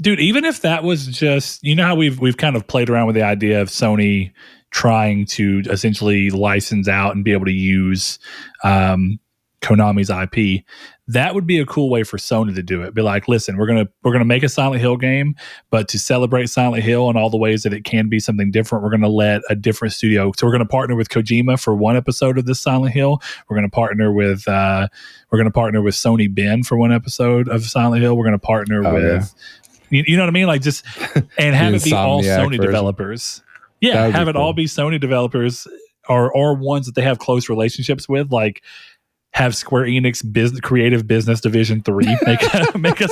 Dude, even if that was just, you know how we've kind of played around with the idea of Sony trying to essentially license out and be able to use Konami's IP. That would be a cool way for Sony to do it. Be like, listen, we're gonna make a Silent Hill game, but to celebrate Silent Hill and all the ways that it can be something different, we're gonna let a different studio. So we're gonna partner with Kojima for one episode of this Silent Hill. We're gonna partner with Sony Ben for one episode of Silent Hill. We're gonna partner with you know what I mean? Like just and have it be all Sony version. Developers. Yeah, have it cool. All be Sony developers or ones that they have close relationships with, like have Square Enix Creative Business Division 3 make a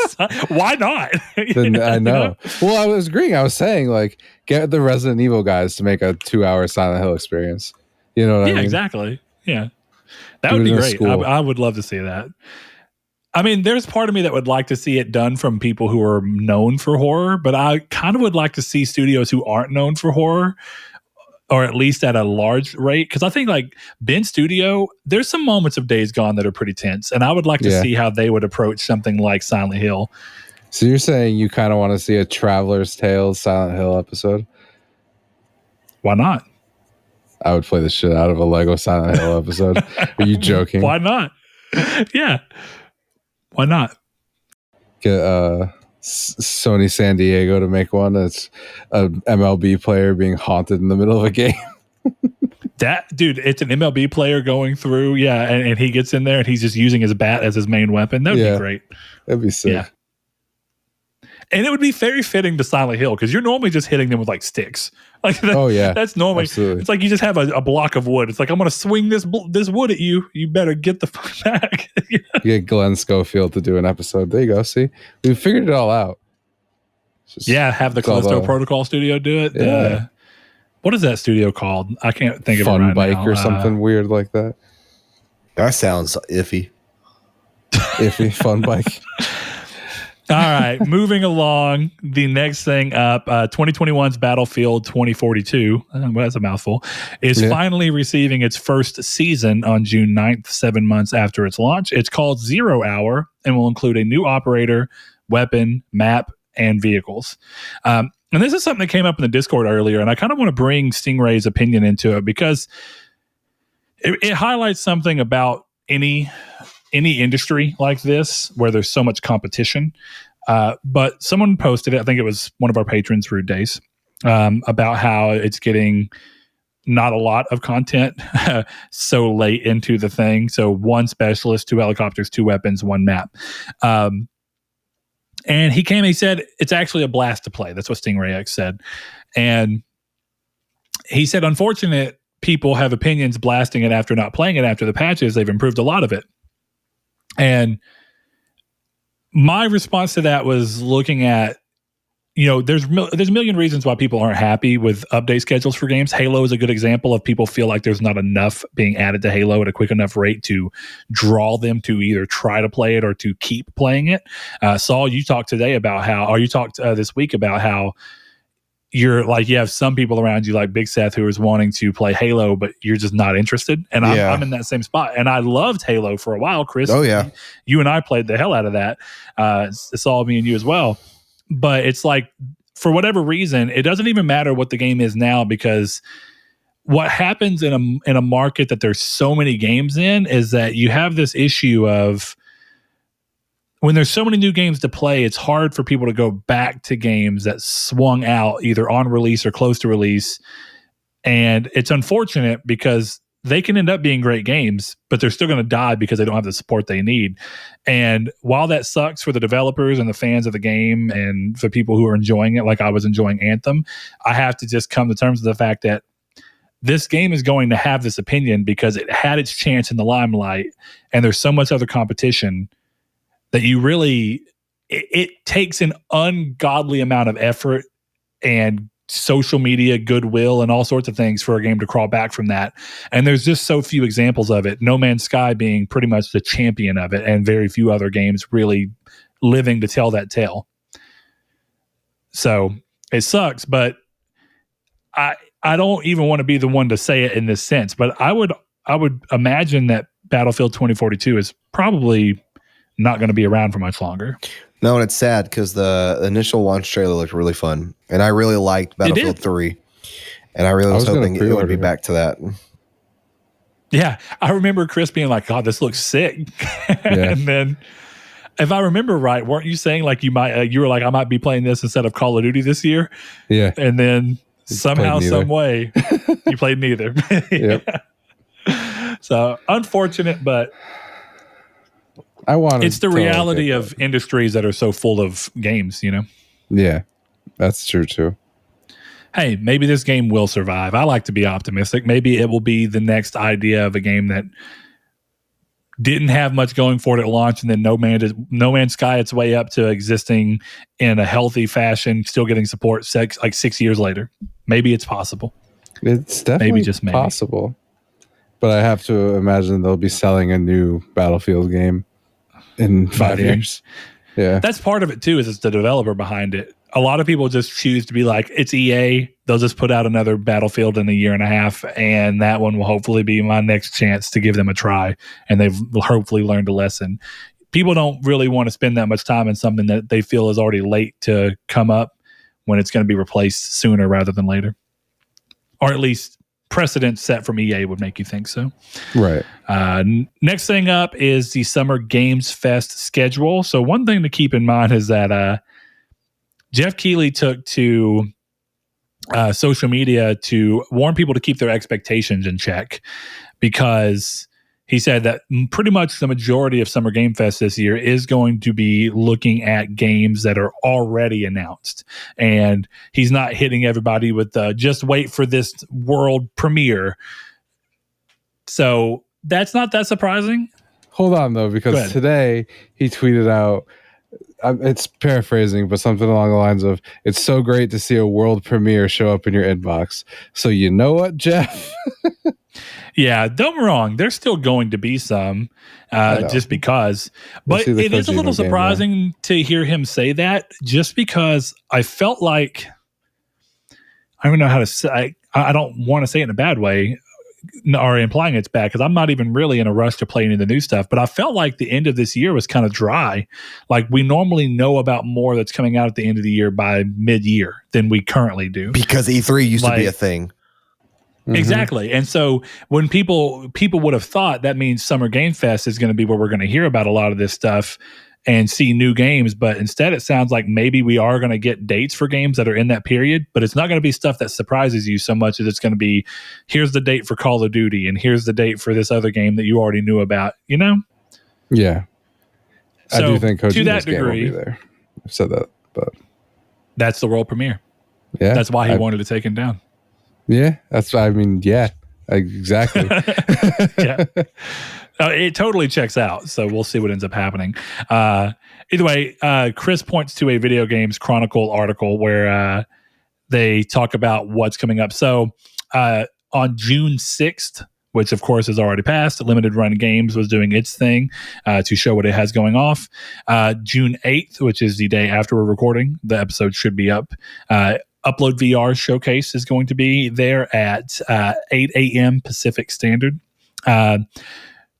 why not? I know. Well, I was agreeing. I was saying like get the Resident Evil guys to make a 2-hour Silent Hill experience. You know what I mean? Yeah, exactly. Yeah. That would be great. I would love to see that. I mean, there's part of me that would like to see it done from people who are known for horror, but I kind of would like to see studios who aren't known for horror, or at least at a large rate. Because I think like Ben Studio, there's some moments of Days Gone that are pretty tense, and I would like to see how they would approach something like Silent Hill. So you're saying you kind of want to see a Traveler's Tales Silent Hill episode? Why not? I would play the shit out of a Lego Silent Hill episode. Are you joking? Why not? Yeah. Why not? Get Sony San Diego to make one. It's a MLB player being haunted in the middle of a game. That dude, it's an MLB player going through, and he gets in there and he's just using his bat as his main weapon. That would be great. That'd be sick. Yeah. And it would be very fitting to Silent Hill because you're normally just hitting them with like sticks. Like that's normally. Absolutely. It's like you just have a block of wood. It's like I'm going to swing this wood at you. You better get the fuck back. You get Glenn Schofield to do an episode. There you go. See, we figured it all out. Have the Callisto Protocol studio do it. Yeah. What is that studio called? I can't think of it right now. Fun Bike or something weird like that. That sounds iffy. Fun Bike. All right, moving along. The next thing up, 2021's Battlefield 2042, well, that's a mouthful, is finally receiving its first season on June 9th, 7 months after its launch. It's called 0 Hour and will include a new operator, weapon, map, and vehicles. And this is something that came up in the Discord earlier, and I kind of want to bring Stingray's opinion into it because it highlights something about any industry like this where there's so much competition. But someone posted it, I think it was one of our patrons, Rude Days, about how it's getting not a lot of content so late into the thing. So 1 specialist, 2 helicopters, 2 weapons, 1 map. And he said, it's actually a blast to play. That's what Stingray X said. And he said, unfortunate people have opinions blasting it after not playing it after the patches. They've improved a lot of it. And my response to that was looking at there's a million reasons why people aren't happy with update schedules for games. Halo is a good example of people feel like there's not enough being added to Halo at a quick enough rate to draw them to either try to play it or to keep playing it. Saul, you talked today about you talked this week about how you're like, you have some people around you like Big Seth who is wanting to play Halo, but you're just not interested. And I'm in that same spot. And I loved Halo for a while, Chris. Oh, yeah. You and I played the hell out of that. It's all me and you as well. But it's like, for whatever reason, it doesn't even matter what the game is now, because what happens in a market that there's so many games in is that you have this issue of when there's so many new games to play, it's hard for people to go back to games that swung out either on release or close to release. And it's unfortunate because they can end up being great games, but they're still going to die because they don't have the support they need. And while that sucks for the developers and the fans of the game and for people who are enjoying it, like I was enjoying Anthem, I have to just come to terms with the fact that this game is going to have this opinion because it had its chance in the limelight, and there's so much other competition that it takes an ungodly amount of effort and social media goodwill and all sorts of things for a game to crawl back from that. And there's just so few examples of it. No Man's Sky being pretty much the champion of it, and very few other games really living to tell that tale. So it sucks, but I don't even want to be the one to say it in this sense, but I would imagine that Battlefield 2042 is probably not going to be around for much longer. No, and it's sad because the initial launch trailer looked really fun, and I really liked Battlefield 3, and I really was hoping it would be back to that. Yeah, I remember Chris being like, "God, this looks sick," and then, if I remember right, weren't you saying like you were like, "I might be playing this instead of Call of Duty this year"? Yeah, and then somehow, some way, you played neither. Yep. So unfortunate, but. It's the reality of industries that are so full of games, Yeah, that's true too. Hey, maybe this game will survive. I like to be optimistic. Maybe it will be the next idea of a game that didn't have much going for it at launch, and then No Man's Sky its way up to existing in a healthy fashion, still getting support 6 years later. Maybe it's possible. It's definitely possible. But I have to imagine they'll be selling a new Battlefield game in 5 years. Yeah. That's part of it too, is it's the developer behind it. A lot of people just choose to be like, it's EA. They'll just put out another Battlefield in a year and a half, and that one will hopefully be my next chance to give them a try. And they've hopefully learned a lesson. People don't really want to spend that much time in something that they feel is already late to come up when it's going to be replaced sooner rather than later. Or at least precedent set from EA would make you think so. Right. Next thing up is the Summer Games Fest schedule. So one thing to keep in mind is that Jeff Keighley took to social media to warn people to keep their expectations in check, because he said that pretty much the majority of Summer Game Fest this year is going to be looking at games that are already announced. And he's not hitting everybody with just wait for this world premiere. So that's not that surprising. Hold on, though, because today he tweeted out, it's paraphrasing, but something along the lines of, "It's so great to see a world premiere show up in your inbox. So you know what, Jeff?" Yeah, don't get me wrong. There's still going to be some, just because. But it is a little surprising to hear him say that, just because I felt like, I don't know how to say, I don't want to say it in a bad way, or implying it's bad, because I'm not even really in a rush to play any of the new stuff, but I felt like the end of this year was kind of dry. Like, we normally know about more that's coming out at the end of the year by mid-year than we currently do. Because E3 used to be a thing. Mm-hmm. Exactly. And so when people would have thought that means Summer Game Fest is going to be where we're going to hear about a lot of this stuff and see new games, but instead it sounds like maybe we are going to get dates for games that are in that period, but it's not going to be stuff that surprises you so much as it's going to be, here's the date for Call of Duty and here's the date for this other game that you already knew about, Yeah. So, I do think Kojima's to that game degree, will be there. I've said that, but that's the world premiere. Yeah. That's why he wanted to take him down. Yeah, exactly. Yeah. It totally checks out. So we'll see what ends up happening. Either way, Chris points to a Video Games Chronicle article where they talk about what's coming up. So on June 6th, which of course has already passed, Limited Run Games was doing its thing to show what it has going off. June 8th, which is the day after we're recording, the episode should be up. Upload VR Showcase is going to be there at 8 a.m. Pacific Standard.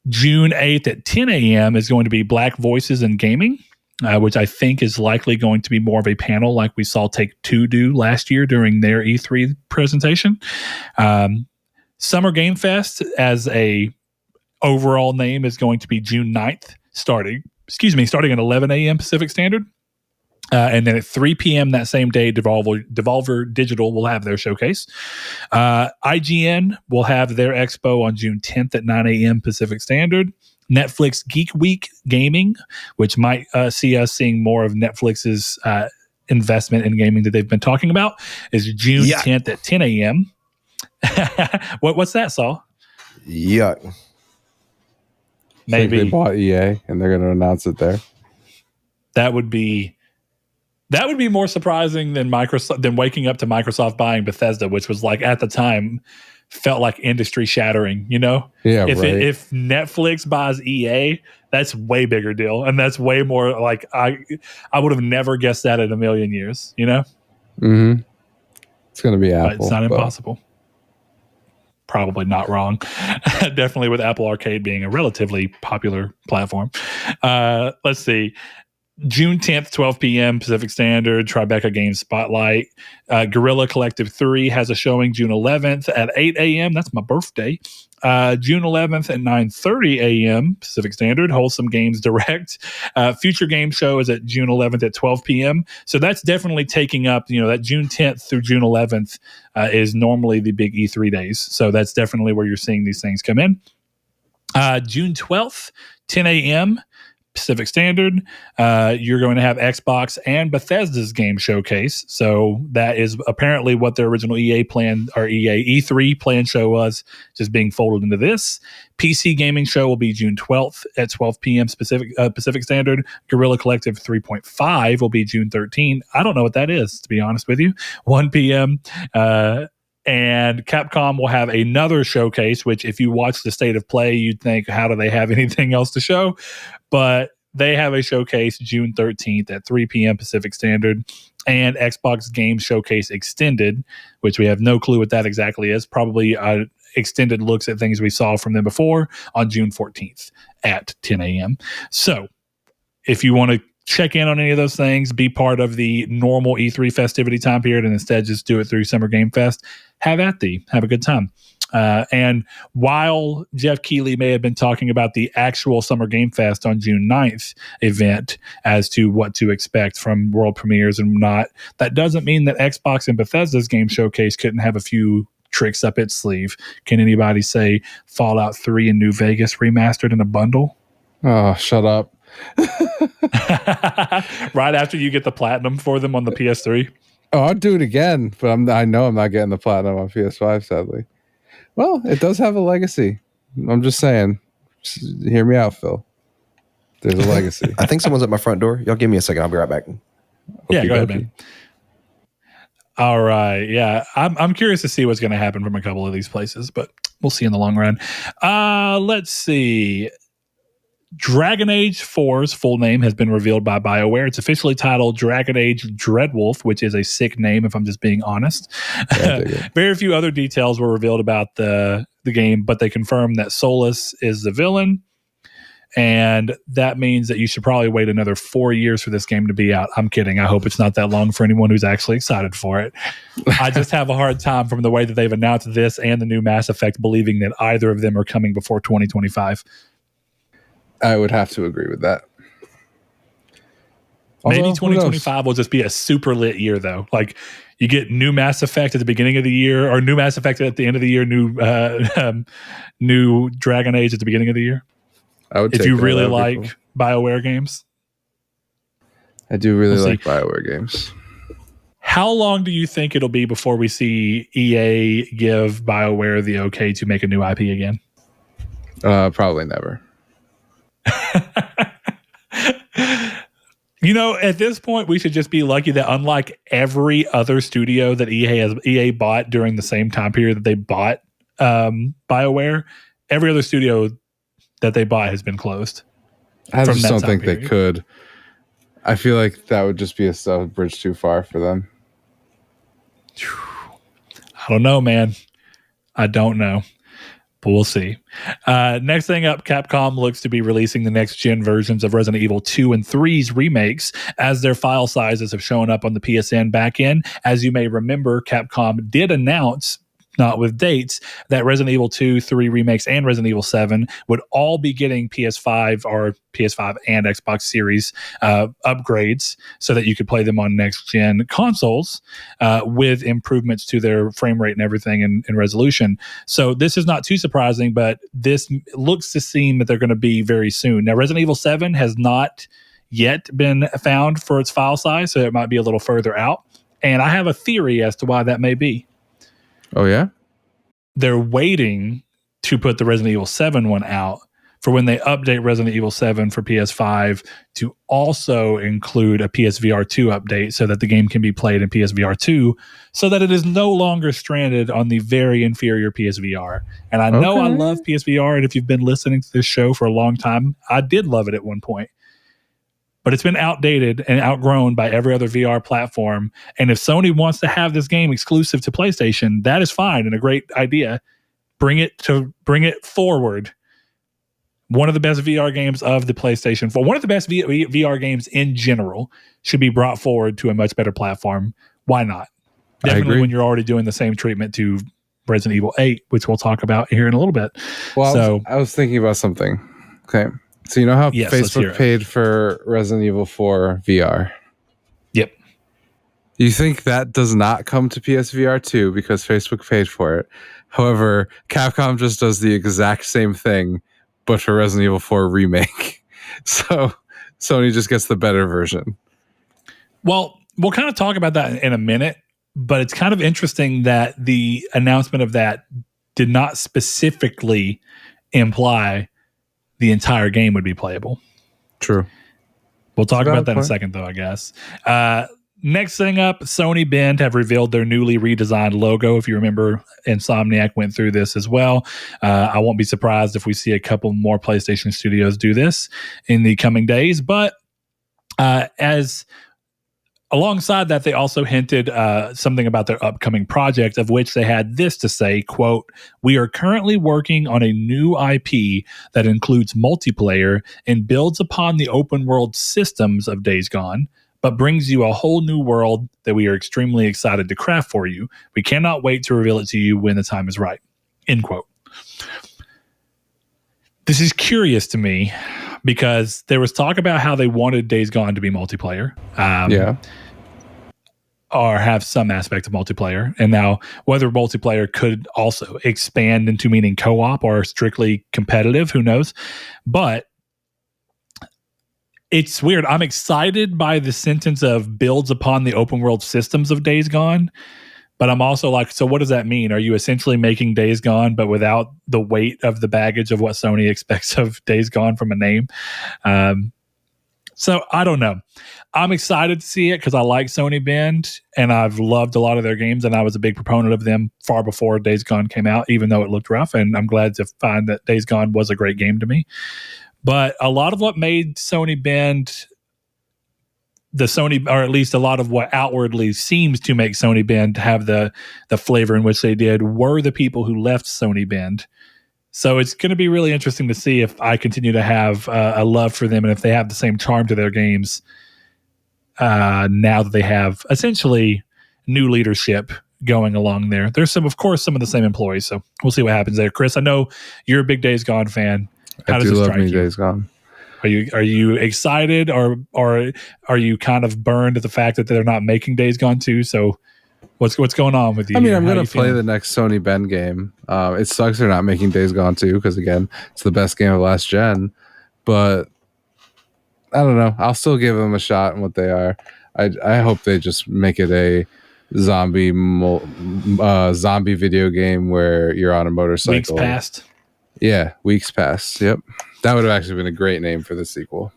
June 8th at 10 a.m. is going to be Black Voices in Gaming, which I think is likely going to be more of a panel like we saw Take-Two do last year during their E3 presentation. Summer Game Fest as a overall name is going to be June 9th, starting at 11 a.m. Pacific Standard. And then at 3 p.m. that same day, Devolver Digital will have their showcase. IGN will have their expo on June 10th at 9 a.m. Pacific Standard. Netflix Geek Week Gaming, which might see us seeing more of Netflix's investment in gaming that they've been talking about, is June 10th at 10 a.m. What's that, Saul? Yeah. Maybe they bought EA and they're going to announce it there. That would be more surprising than waking up to Microsoft buying Bethesda, which was like at the time felt like industry shattering, you know? Yeah. If Netflix buys EA, that's way bigger deal. And that's way more like I would have never guessed that in a million years, you know? Mm-hmm. It's going to be Apple. But it's not impossible. Probably not wrong. Definitely with Apple Arcade being a relatively popular platform. Let's see. June 10th, 12 p.m. Pacific Standard, Tribeca Games Spotlight. Guerrilla Collective 3 has a showing June 11th at 8 a.m. That's my birthday. June 11th at 9:30 a.m. Pacific Standard, Wholesome Games Direct. Future Game Show is at June 11th at 12 p.m. So that's definitely taking up, that June 10th through June 11th is normally the big E3 days. So that's definitely where you're seeing these things come in. June 12th, 10 a.m. Pacific Standard, you're going to have Xbox and Bethesda's game showcase. So that is apparently what their original EA plan or EA E3 plan show was, just being folded into this. PC gaming show will be June 12th at 12 p.m. Pacific Standard. Guerrilla Collective 3.5 will be June 13th. I don't know what that is, to be honest with you. 1 p.m. And Capcom will have another showcase, which if you watch the State of Play, you'd think, how do they have anything else to show? But they have a showcase June 13th at 3 p.m. Pacific Standard, and Xbox Game Showcase Extended, which we have no clue what that exactly is. Probably extended looks at things we saw from them before on June 14th at 10 a.m. So if you want to check in on any of those things, be part of the normal E3 festivity time period, and instead just do it through Summer Game Fest, have at thee. Have a good time. And while Jeff Keighley may have been talking about the actual Summer Game Fest on June 9th event as to what to expect from world premieres and not, that doesn't mean that Xbox and Bethesda's game showcase couldn't have a few tricks up its sleeve. Can anybody say Fallout 3 and New Vegas remastered in a bundle? Oh, shut up. Right after you get the platinum for them on the PS3? Oh, I'll do it again, but I know I'm not getting the platinum on PS5, sadly. Well, it does have a legacy. I'm just saying. Just hear me out, Phil. There's a legacy. I think someone's at my front door. Y'all give me a second. I'll be right back. Yeah, go ahead, man. All right. Yeah, I'm curious to see what's going to happen from a couple of these places, but we'll see in the long run. Let's see. Dragon Age 4's full name has been revealed by BioWare. It's officially titled Dragon Age Dreadwolf, which is a sick name, if I'm just being honest. Very few other details were revealed about the game, but they confirmed that Solus is the villain, and that means that you should probably wait another 4 years for this game to be out. I'm kidding. I hope it's not that long for anyone who's actually excited for it. I just have a hard time from the way that they've announced this and the new Mass Effect believing that either of them are coming before 2025. I would have to agree with that. Maybe 2025 will just be a super lit year, though. Like, you get new Mass Effect at the beginning of the year, or new Mass Effect at the end of the year, new Dragon Age at the beginning of the year. I would, if you really like cool. BioWare games. I do really like BioWare games. How long do you think it'll be before we see EA give BioWare the okay to make a new IP again? Probably never. At this point, we should just be lucky that unlike every other studio that EA bought during the same time period that they bought BioWare, every other studio that they bought has been closed. I just don't think they could. I feel like that would just be a bridge too far for them. I don't know, man. I don't know. But we'll see. Next thing up, Capcom looks to be releasing the next-gen versions of Resident Evil 2 and 3's remakes as their file sizes have shown up on the PSN backend. As you may remember, Capcom did announce, not with dates, that Resident Evil 2, 3 remakes, and Resident Evil 7 would all be getting PS5 or PS5 and Xbox Series upgrades so that you could play them on next-gen consoles with improvements to their frame rate and everything and resolution. So this is not too surprising, but this looks to seem that they're going to be very soon. Now, Resident Evil 7 has not yet been found for its file size, so it might be a little further out. And I have a theory as to why that may be. Oh, yeah? They're waiting to put the Resident Evil 7 one out for when they update Resident Evil 7 for PS5 to also include a PSVR 2 update so that the game can be played in PSVR 2 so that it is no longer stranded on the very inferior PSVR. And I know I love PSVR, and if you've been listening to this show for a long time, I did love it at one point. But it's been outdated and outgrown by every other VR platform. And if Sony wants to have this game exclusive to PlayStation, that is fine and a great idea. Bring it forward. One of the best VR games of the PlayStation 4, one of the best VR games in general, should be brought forward to a much better platform. Why not? Definitely when you're already doing the same treatment to Resident Evil 8, which we'll talk about here in a little bit. Well, I was thinking about something. Okay. So you know how Facebook paid for Resident Evil 4 VR? Yep. You think that does not come to PSVR 2 because Facebook paid for it. However, Capcom just does the exact same thing, but for Resident Evil 4 Remake. So Sony just gets the better version. Well, we'll kind of talk about that in a minute, but it's kind of interesting that the announcement of that did not specifically imply the entire game would be playable. True. We'll talk about that in a second, though, I guess. Next thing up, Sony Bend have revealed their newly redesigned logo. If you remember, Insomniac went through this as well. I won't be surprised if we see a couple more PlayStation studios do this in the coming days. But alongside that, they also hinted something about their upcoming project, of which they had this to say, quote, "We are currently working on a new IP that includes multiplayer and builds upon the open world systems of Days Gone, but brings you a whole new world that we are extremely excited to craft for you. We cannot wait to reveal it to you when the time is right." End quote. This is curious to me because there was talk about how they wanted Days Gone to be multiplayer. Or have some aspect of multiplayer. And now whether multiplayer could also expand into meaning co-op or strictly competitive, who knows? But it's weird. I'm excited by the sentence of builds upon the open world systems of Days Gone. But I'm also like, so what does that mean? Are you essentially making Days Gone, but without the weight of the baggage of what Sony expects of Days Gone from a name? So I don't know. I'm excited to see it because I like Sony Bend and I've loved a lot of their games, and I was a big proponent of them far before Days Gone came out, even though it looked rough. And I'm glad to find that Days Gone was a great game to me. But a lot of what made Sony Bend or at least a lot of what outwardly seems to make Sony Bend have the flavor in which they did, were the people who left Sony Bend. So it's going to be really interesting to see if I continue to have a love for them and if they have the same charm to their games now that they have essentially new leadership going along there. There's of course, some of the same employees. So we'll see what happens there. Chris, I know you're a big Days Gone fan. How does it strike you? Days Gone. Are you excited or are you kind of burned at the fact that they're not making Days Gone 2? So what's going on with you? I mean, I'm going to play the next Sony Bend game. It sucks they're not making Days Gone 2 because, again, it's the best game of last gen. But I don't know. I'll still give them a shot in what they are. I hope they just make it a zombie video game where you're on a motorcycle. Weeks past. Yeah, weeks past. Yep. That would have actually been a great name for the sequel.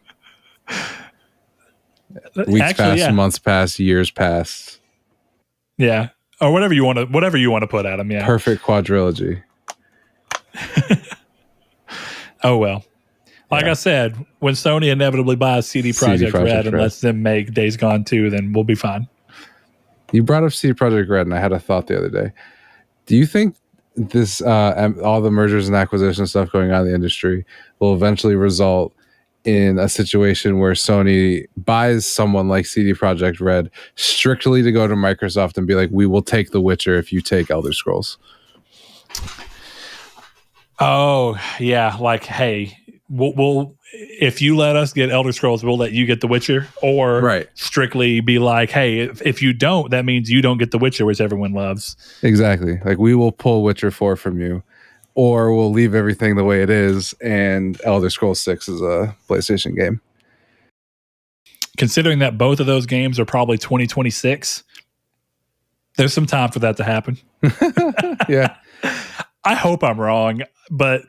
Weeks passed, months passed, years passed. Yeah, or whatever you want to put at them. Yeah, perfect quadrilogy. Oh well. Like I said, when Sony inevitably buys CD Projekt Red and lets them make Days Gone 2, then we'll be fine. You brought up CD Projekt Red, and I had a thought the other day. Do you think this all the mergers and acquisition stuff going on in the industry will eventually result in a situation where Sony buys someone like CD Projekt Red strictly to go to Microsoft and be like, we will take The Witcher if you take Elder Scrolls? Oh, yeah. Like, hey, we'll if you let us get Elder Scrolls, we'll let you get The Witcher. Or strictly be like, hey, if you don't, that means you don't get The Witcher, which everyone loves. Exactly. Like, we will pull Witcher 4 from you, or we'll leave everything the way it is, and Elder Scrolls 6 is a PlayStation game. Considering that both of those games are probably 2026, there's some time for that to happen. Yeah. I hope I'm wrong, but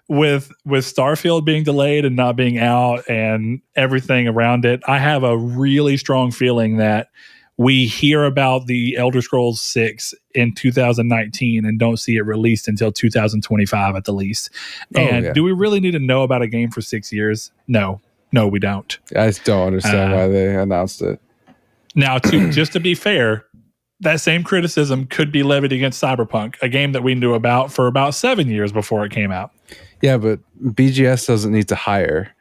with Starfield being delayed and not being out and everything around it, I have a really strong feeling that we hear about the Elder Scrolls 6 in 2019 and don't see it released until 2025 at the least. And do we really need to know about a game for 6 years? No, we don't. I just don't understand why they announced it. Now, just to be fair, that same criticism could be levied against Cyberpunk, a game that we knew about for about 7 years before it came out. Yeah, but BGS doesn't need to hire.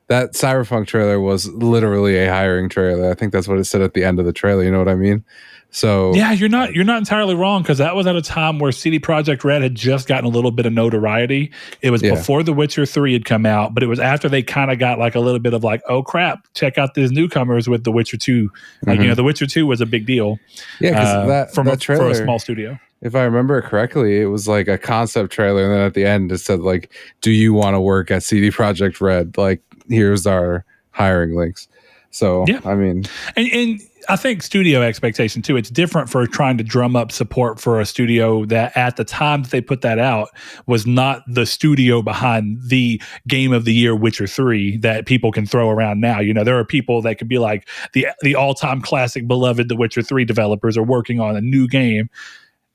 That Cyberpunk trailer was literally a hiring trailer. I think that's what it said at the end of the trailer. You know what I mean? So yeah, you're not entirely wrong, because that was at a time where CD Projekt Red had just gotten a little bit of notoriety. It was before The Witcher 3 had come out, but it was after they kind of got like a little bit of like, oh crap, check out these newcomers with The Witcher 2. Like, The Witcher 2 was a big deal. Yeah, because that trailer, for a small studio. If I remember it correctly, it was like a concept trailer, and then at the end it said like, "Do you want to work at CD Projekt Red? Like, here's our hiring links." So yeah. I mean, and I think studio expectation too. It's different for trying to drum up support for a studio that at the time that they put that out was not the studio behind the Game of the Year Witcher 3 that people can throw around now. There are people that could be like the all-time classic beloved The Witcher 3 developers are working on a new game.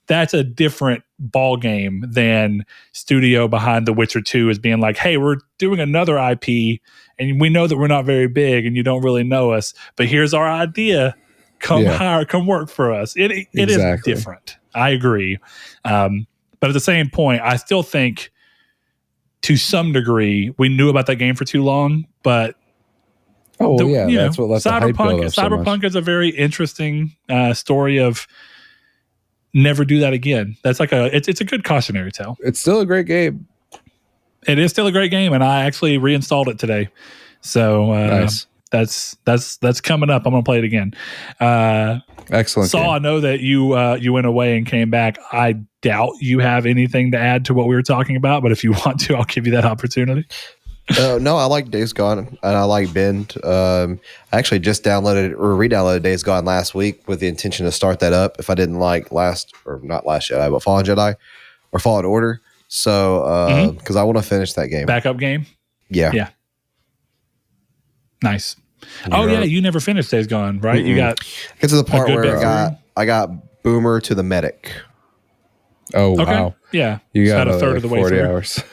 That's a different ball game than studio behind The Witcher 2 is being like, hey, we're doing another IP and we know that we're not very big and you don't really know us, but here's our idea. Come work for us. It is different. I agree. But at the same point, I still think to some degree we knew about that game for too long, but that's what let the hype build up so much. Cyberpunk is a very interesting story of never do that again. That's like it's a good cautionary tale. It's still a great game. It is still a great game, and I actually reinstalled it today. So nice. That's coming up. I'm gonna play it again. Excellent. Saul, I know that you went away and came back. I doubt you have anything to add to what we were talking about, but if you want to, I'll give you that opportunity. No, I like Days Gone and I like Bend. I actually just downloaded or re-downloaded Days Gone last week with the intention to start that up if I didn't like not Last Jedi, but Fallen Jedi or Fallen Order. So, because I want to finish that game. Backup game? Yeah. Nice. You never finished Days Gone, right? Mm-mm. You got get to the part where I got Boomer to the medic. Oh, okay. Wow. Yeah. You got about a third of the way 40 through. hours.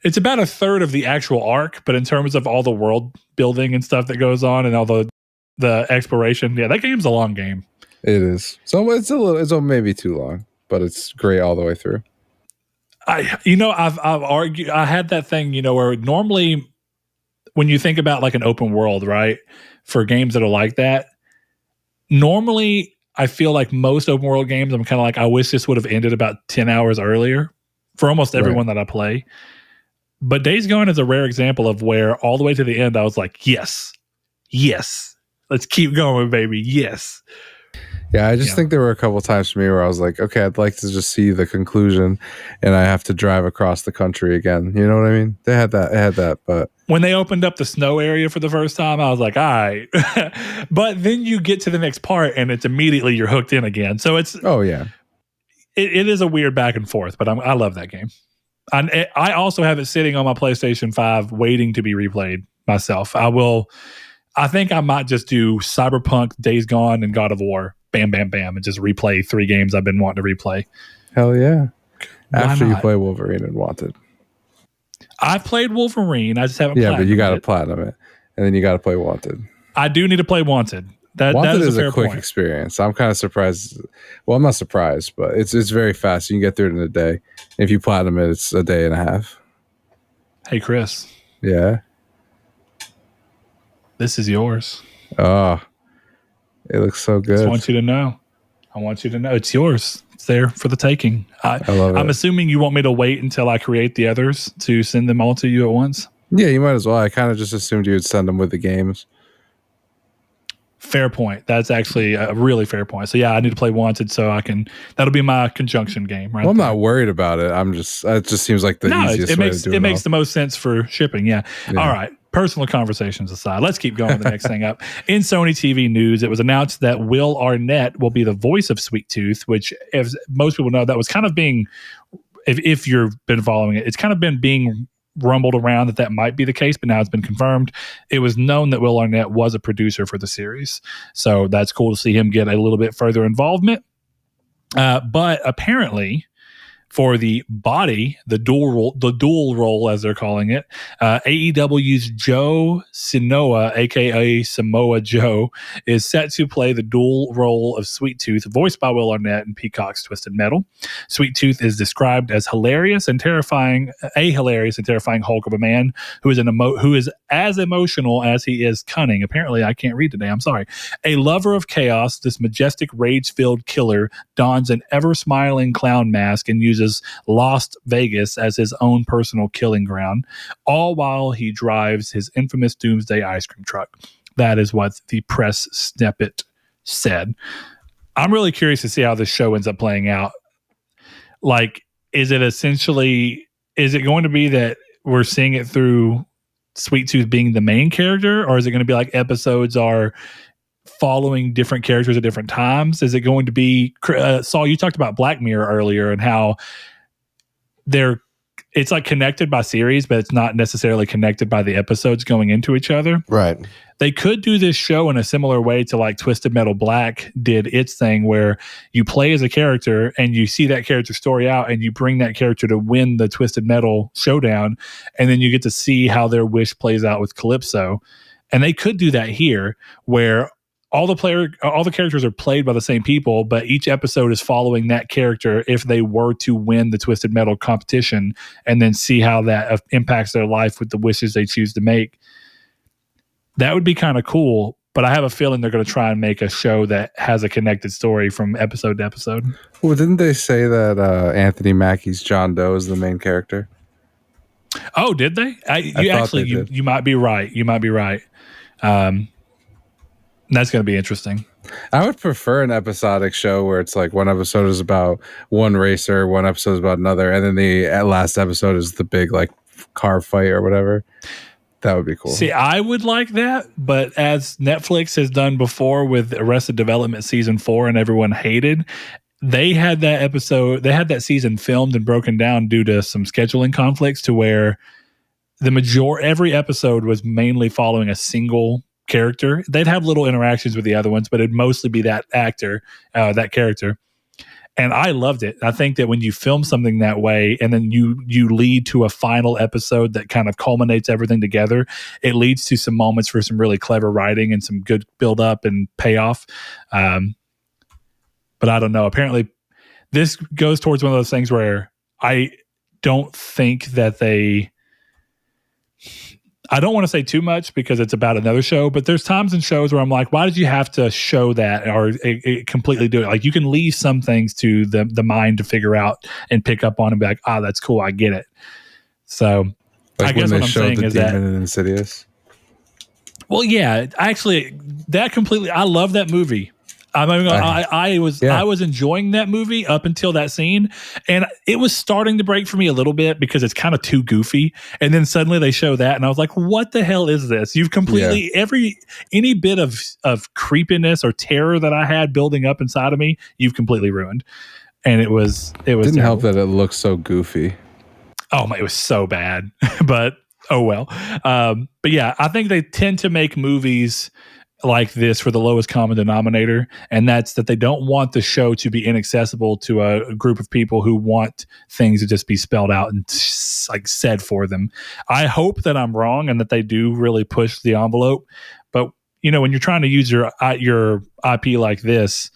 It's about a third of the actual arc, but in terms of all the world building and stuff that goes on and all the exploration, that game's a long game. It is. So it's maybe too long, but it's great all the way through. I've argued. I had that thing, where normally when you think about like an open world, right, for games that are like that, normally I feel like most open world games, I'm kind of like, I wish this would have ended about 10 hours earlier for almost everyone that I play. But Days Gone is a rare example of where all the way to the end, I was like, yes, let's keep going, baby. Yes. Yeah, I just think there were a couple times for me where I was like, okay, I'd like to just see the conclusion and I have to drive across the country again. You know what I mean? It had that, but when they opened up the snow area for the first time, I was like, all right. But then you get to the next part and it's immediately you're hooked in again. So it's, oh yeah, it is a weird back and forth, but I love that game. I also have it sitting on my PlayStation 5 waiting to be replayed myself. I think I might just do Cyberpunk, Days Gone, and God of War. Bam, bam, bam. And just replay 3 games I've been wanting to replay. Hell yeah. After you not? play Wolverine and Wanted. I've played Wolverine. I just haven't played but you got to platinum it. And then you got to play Wanted. I do need to play Wanted. Wanted is a quick point. experience. I'm kind of surprised. Well, I'm not surprised, but it's very fast. You can get through it in a day. If you platinum it, it's a day and a half. Hey, Chris. Yeah. This is yours. Oh, it looks so good. I want you to know. It's yours. It's there for the taking. I love it. I'm assuming you want me to wait until I create the others to send them all to you at once? Yeah, you might as well. I kind of just assumed you would send them with the games. Fair point. That's actually a really fair point. So yeah, I need to play Wanted so I can. That'll be my conjunction game. Right. Well, I'm not worried about it. It just seems like the easiest way to do it. It makes the most sense for shipping. Yeah. All right. Personal conversations aside, let's keep going to the next thing up. In Sony TV news, it was announced that Will Arnett will be the voice of Sweet Tooth, which, as most people know, that was kind of being, if you've been following it, it's kind of been being rumbled around that might be the case, but now it's been confirmed. It was known that Will Arnett was a producer for the series, so that's cool to see him get a little bit further involvement. But apparently, for the body, the dual role as they're calling it, AEW's Joe Sinoa, aka Samoa Joe, is set to play the dual role of Sweet Tooth, voiced by Will Arnett in Peacock's Twisted Metal. Sweet Tooth is described as a hilarious and terrifying Hulk of a man who is as emotional as he is cunning. Apparently, I can't read today. I'm sorry. A lover of chaos, this majestic, rage-filled killer dons an ever-smiling clown mask and uses Las Vegas as his own personal killing ground, all while he drives his infamous Doomsday ice cream truck. That is what the press snippet said. I'm really curious to see how this show ends up playing out. Like, is it going to be that we're seeing it through Sweet Tooth being the main character, or is it going to be like episodes are following different characters at different times? Is it going to be Saul, you talked about Black Mirror earlier and how it's like connected by series, but it's not necessarily connected by the episodes going into each other. Right. They could do this show in a similar way to like Twisted Metal Black did its thing, where you play as a character and you see that character story out and you bring that character to win the Twisted Metal showdown, and then you get to see how their wish plays out with Calypso. And they could do that here, where all the characters are played by the same people, but each episode is following that character if they were to win the Twisted Metal competition, and then see how that impacts their life with the wishes they choose to make. That would be kind of cool, but I have a feeling they're going to try and make a show that has a connected story from episode to episode. Well, didn't they say that Anthony Mackie's John Doe is the main character? Oh, did they? You might be right. You might be right. That's going to be interesting. I would prefer an episodic show where it's like one episode is about one racer, one episode is about another, and then the last episode is the big like car fight or whatever. That would be cool. See, I would like that, but as Netflix has done before with Arrested Development season 4 and everyone hated, they had that season filmed and broken down due to some scheduling conflicts, to where every episode was mainly following a single character. They'd have little interactions with the other ones, but it'd mostly be that that character. And I loved it. I think that when you film something that way and then you lead to a final episode that kind of culminates everything together, it leads to some moments for some really clever writing and some good build up and payoff. But I don't know. Apparently this goes towards one of those things where I don't think that I don't want to say too much because it's about another show, but there's times in shows where I'm like, why did you have to show that or completely do it? Like, you can leave some things to the mind to figure out and pick up on and be like, that's cool. I get it. So like I guess what I'm saying is that Insidious. Well, yeah, actually I love that movie. I mean, I was enjoying that movie up until that scene, and it was starting to break for me a little bit because it's kind of too goofy. And then suddenly they show that, and I was like, "What the hell is this?" You've completely any bit of creepiness or terror that I had building up inside of me, you've completely ruined. And it didn't help that it looks so goofy. Oh my, it was so bad, but oh well. But yeah, I think they tend to make movies like this for the lowest common denominator, and that's that they don't want the show to be inaccessible to a group of people who want things to just be spelled out and like said for them. I hope that I'm wrong and that they do really push the envelope, but you know, when you're trying to use your IP like this,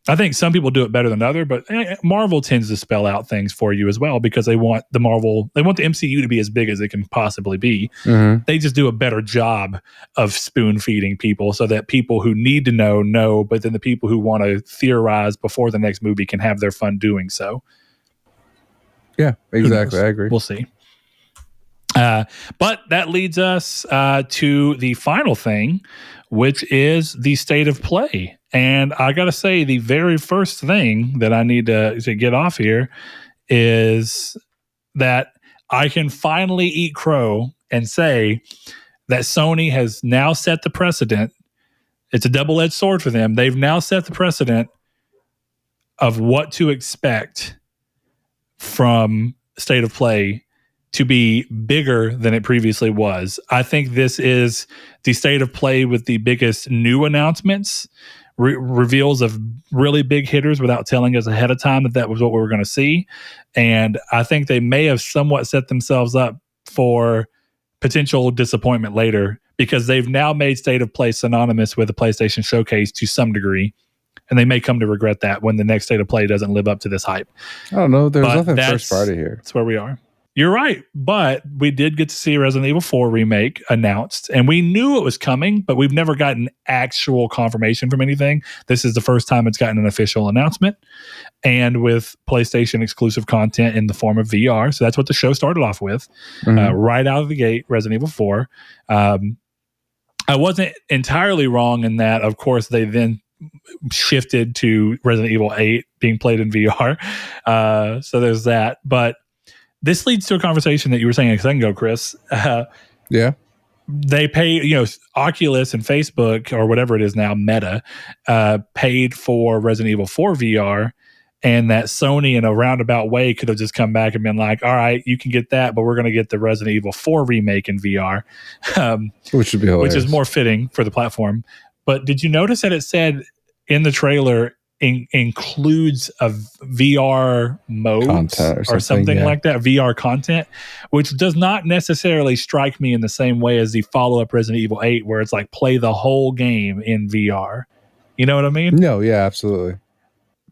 I think some people do it better than others, but Marvel tends to spell out things for you as well because they want the MCU to be as big as it can possibly be. Mm-hmm. They just do a better job of spoon feeding people so that people who need to know, but then the people who want to theorize before the next movie can have their fun doing so. Yeah, exactly. I agree. We'll see. But that leads us to the final thing, which is the state of play. And I got to say, the very first thing that I need to get off here is that I can finally eat crow and say that Sony has now set the precedent. It's a double-edged sword for them. They've now set the precedent of what to expect from state of play to be bigger than it previously was. I think this is the state of play with the biggest new announcements, reveals of really big hitters without telling us ahead of time that was what we were going to see. And I think they may have somewhat set themselves up for potential disappointment later because they've now made state of play synonymous with the PlayStation Showcase to some degree. And they may come to regret that when the next state of play doesn't live up to this hype. I don't know. There's nothing first party here. That's where we are. You're right, but we did get to see Resident Evil 4 Remake announced, and we knew it was coming, but we've never gotten actual confirmation from anything. This is the first time it's gotten an official announcement, and with PlayStation exclusive content in the form of VR. So that's what the show started off with, right out of the gate, Resident Evil 4. I wasn't entirely wrong in that, of course, they then shifted to Resident Evil 8 being played in VR. So there's that, but this leads to a conversation that you were saying a second ago, Chris. Yeah. They pay, Oculus and Facebook or whatever it is now, Meta, paid for Resident Evil 4 VR, and that Sony in a roundabout way could have just come back and been like, all right, you can get that, but we're going to get the Resident Evil 4 remake in VR. Which would be hilarious. Which is more fitting for the platform. But did you notice that it said in the trailer includes a VR mode or something like that, VR content, which does not necessarily strike me in the same way as the follow-up Resident Evil 8, where it's like play the whole game in VR. You know what I mean? No, yeah, absolutely.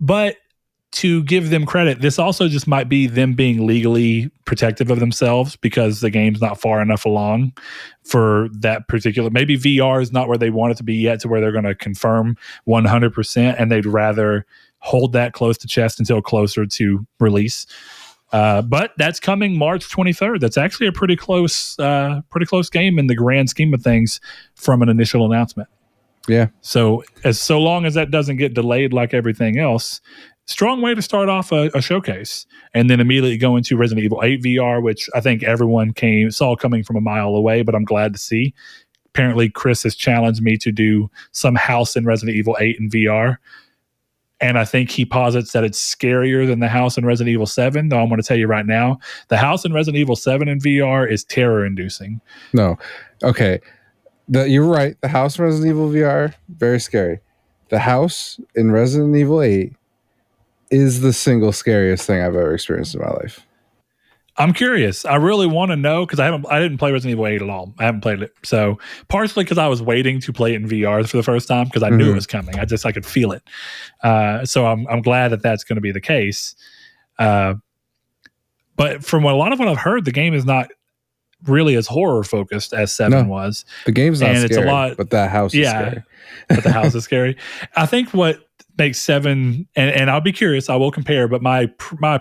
But to give them credit, this also just might be them being legally protective of themselves because the game's not far enough along for that particular. Maybe VR is not where they want it to be yet to where they're going to confirm 100%, and they'd rather hold that close to chest until closer to release. But that's coming March 23rd. That's actually a pretty close game in the grand scheme of things from an initial announcement. Yeah. So long as that doesn't get delayed like everything else, strong way to start off a showcase, and then immediately go into Resident Evil 8 VR, which I think everyone saw coming from a mile away, but I'm glad to see. Apparently, Chris has challenged me to do some house in Resident Evil 8 in VR, and I think he posits that it's scarier than the house in Resident Evil 7, though I'm going to tell you right now, the house in Resident Evil 7 in VR is terror-inducing. No. Okay. You're right. The house in Resident Evil VR, very scary. The house in Resident Evil 8 is the single scariest thing I've ever experienced in my life. I'm curious. I really want to know because I didn't play Resident Evil 8 at all. I haven't played it. So partially because I was waiting to play it in VR for the first time because I knew it was coming. I could feel it. So I'm glad that that's going to be the case. But from a lot of what I've heard, the game is not really as horror focused as 7 was. The game's not scary, it's a lot, but that house is scary. But the house is scary. I think what makes 7, and I'll be curious, I will compare, but my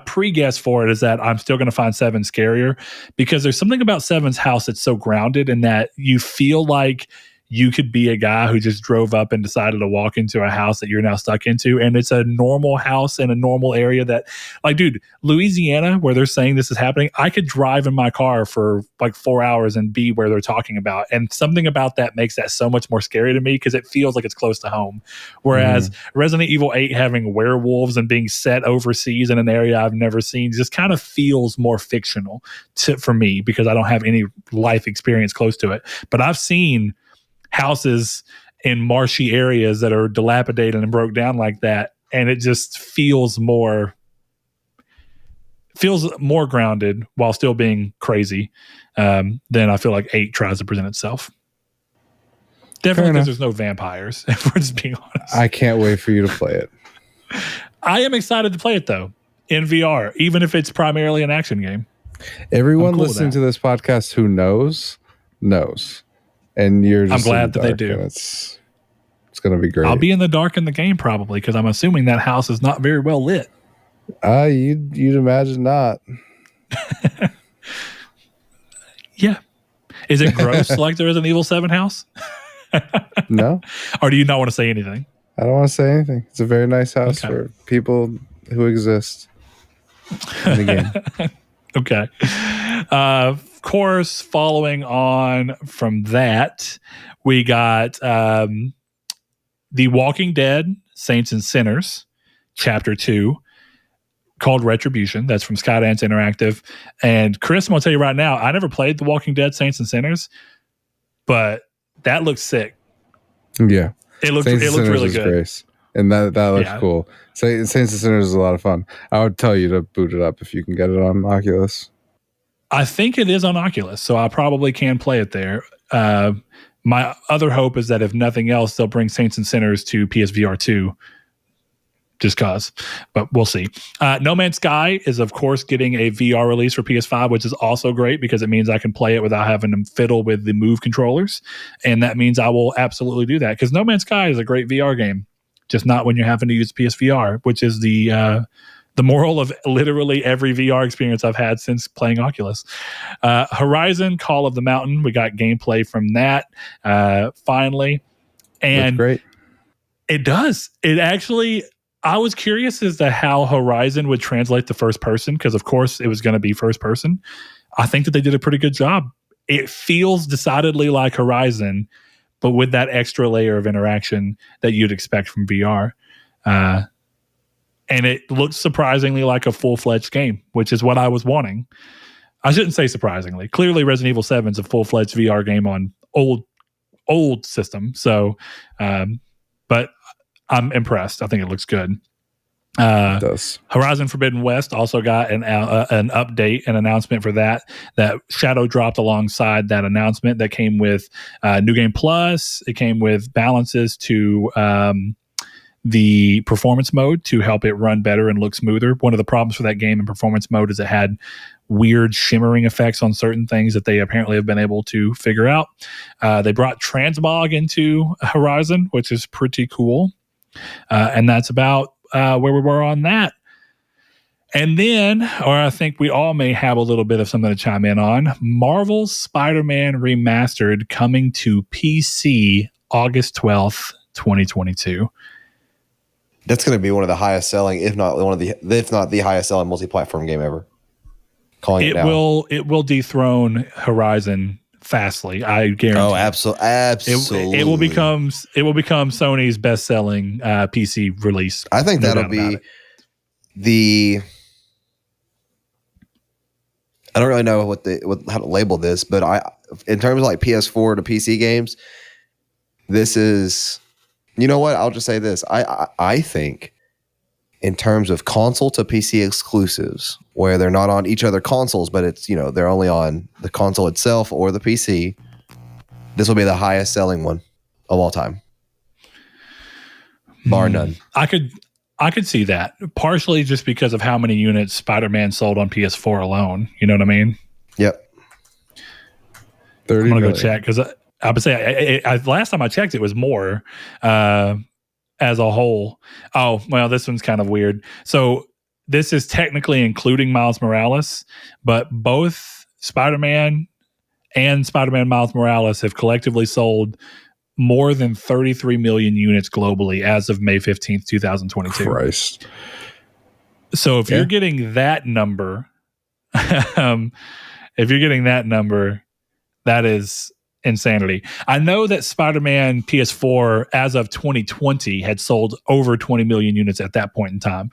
pre-guess for it is that I'm still going to find 7 scarier because there's something about 7's house that's so grounded in that you feel like you could be a guy who just drove up and decided to walk into a house that you're now stuck into. And it's a normal house in a normal area that, like, dude, Louisiana, where they're saying this is happening, I could drive in my car for like 4 hours and be where they're talking about. And something about that makes that so much more scary to me because it feels like it's close to home. Whereas Resident Evil 8 having werewolves and being set overseas in an area I've never seen just kind of feels more fictional for me because I don't have any life experience close to it. But I've seen houses in marshy areas that are dilapidated and broke down like that, and it just feels more grounded while still being crazy than I feel like 8 tries to present itself. Definitely because there's no vampires, if we're just being honest. I can't wait for you to play it. I am excited to play it though in VR, even if it's primarily an action game. Everyone listening to this podcast who knows, and you're just I'm glad that they do. It's going to be great. I'll be in the dark in the game probably because I'm assuming that house is not very well lit. You'd imagine not. Yeah. Is it gross like the Resident Evil 7 house? No. Or do you not want to say anything? I don't want to say anything. It's a very nice house for people who exist in the game. Okay. Of course, following on from that, we got The Walking Dead, Saints and Sinners, Chapter 2, called Retribution. That's from Skydance Interactive. And Chris, I'm going to tell you right now, I never played The Walking Dead, Saints and Sinners, but that looks sick. Yeah. It looked really good. Grace. And that looks cool. Saints and Sinners is a lot of fun. I would tell you to boot it up if you can get it on Oculus. I think it is on Oculus, so I probably can play it there. My other hope is that if nothing else, they'll bring Saints and Sinners to PSVR 2. Just cause, but we'll see. No Man's Sky is, of course, getting a VR release for PS5, which is also great because it means I can play it without having to fiddle with the Move controllers. And that means I will absolutely do that because No Man's Sky is a great VR game, just not when you're having to use PSVR, which is the moral of literally every VR experience I've had since playing Oculus. Horizon Call of the Mountain, we got gameplay from that finally. And that's great. It does. It actually... I was curious as to how Horizon would translate to first person because, of course, it was going to be first person. I think that they did a pretty good job. It feels decidedly like Horizon, but with that extra layer of interaction that you'd expect from VR. And it looks surprisingly like a full-fledged game, which is what I was wanting. I shouldn't say surprisingly. Clearly, Resident Evil 7 is a full-fledged VR game on old system. So, but I'm impressed. I think it looks good. It does. Horizon Forbidden West also got an update, an announcement for that Shadow dropped alongside that announcement that came with New Game Plus. It came with balances to the performance mode to help it run better and look smoother. One of the problems for that game in performance mode is it had weird shimmering effects on certain things that they apparently have been able to figure out. They brought transmog into Horizon, which is pretty cool. And that's about where we were on that. And then, or I think we all may have a little bit of something to chime in on, Marvel's Spider-Man Remastered coming to PC August 12th, 2022. That's going to be one of the highest selling, if not the highest selling multi-platform game ever. Calling it now. It will dethrone Horizon fastly. I guarantee. Oh, absolutely. It will become Sony's best-selling PC release. I think that'll be I don't really know how to label this, but in terms of like PS4 to PC games, this is, you know what? I'll just say this. I think in terms of console to PC exclusives, where they're not on each other consoles, but it's, they're only on the console itself or the PC, this will be the highest selling one of all time. Bar none. I could see that, partially just because of how many units Spider-Man sold on PS4 alone. You know what I mean? Yep. 30 I'm going to million. go check because I would say last time I checked, it was more as a whole. Oh, well, this one's kind of weird. So this is technically including Miles Morales, but both Spider-Man and Spider-Man Miles Morales have collectively sold more than 33 million units globally as of May 15th, 2022. Christ. So if you're getting that number, that is insanity. I know that Spider-Man PS4 as of 2020 had sold over 20 million units at that point in time.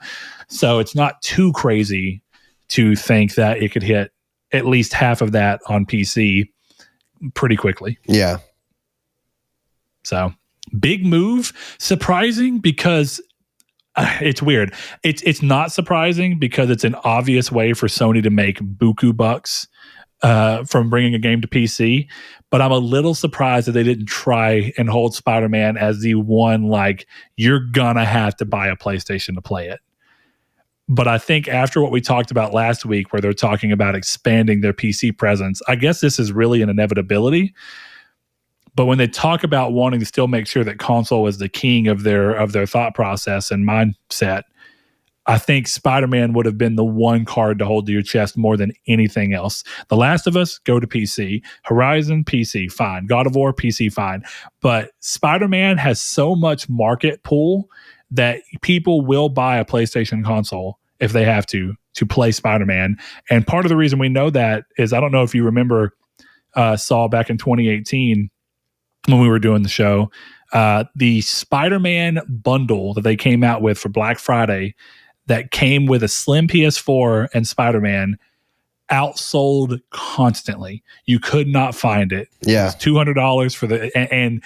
So it's not too crazy to think that it could hit at least half of that on PC pretty quickly. Yeah. So big move, surprising because it's weird. It's not surprising because it's an obvious way for Sony to make buku bucks from bringing a game to PC. But I'm a little surprised that they didn't try and hold Spider-Man as the one, like, you're gonna have to buy a PlayStation to play it. But I think after what we talked about last week, where they're talking about expanding their PC presence, I guess this is really an inevitability. But when they talk about wanting to still make sure that console is the king of their thought process and mindset, I think Spider-Man would have been the one card to hold to your chest more than anything else. The Last of Us, go to PC. Horizon, PC, fine. God of War, PC, fine. But Spider-Man has so much market pull that people will buy a PlayStation console if they have to play Spider-Man. And part of the reason we know that is, I don't know if you remember, Saul, back in 2018, when we were doing the show, the Spider-Man bundle that they came out with for Black Friday that came with a slim PS4 and Spider-Man outsold constantly. You could not find it. Yeah. It was $200 for and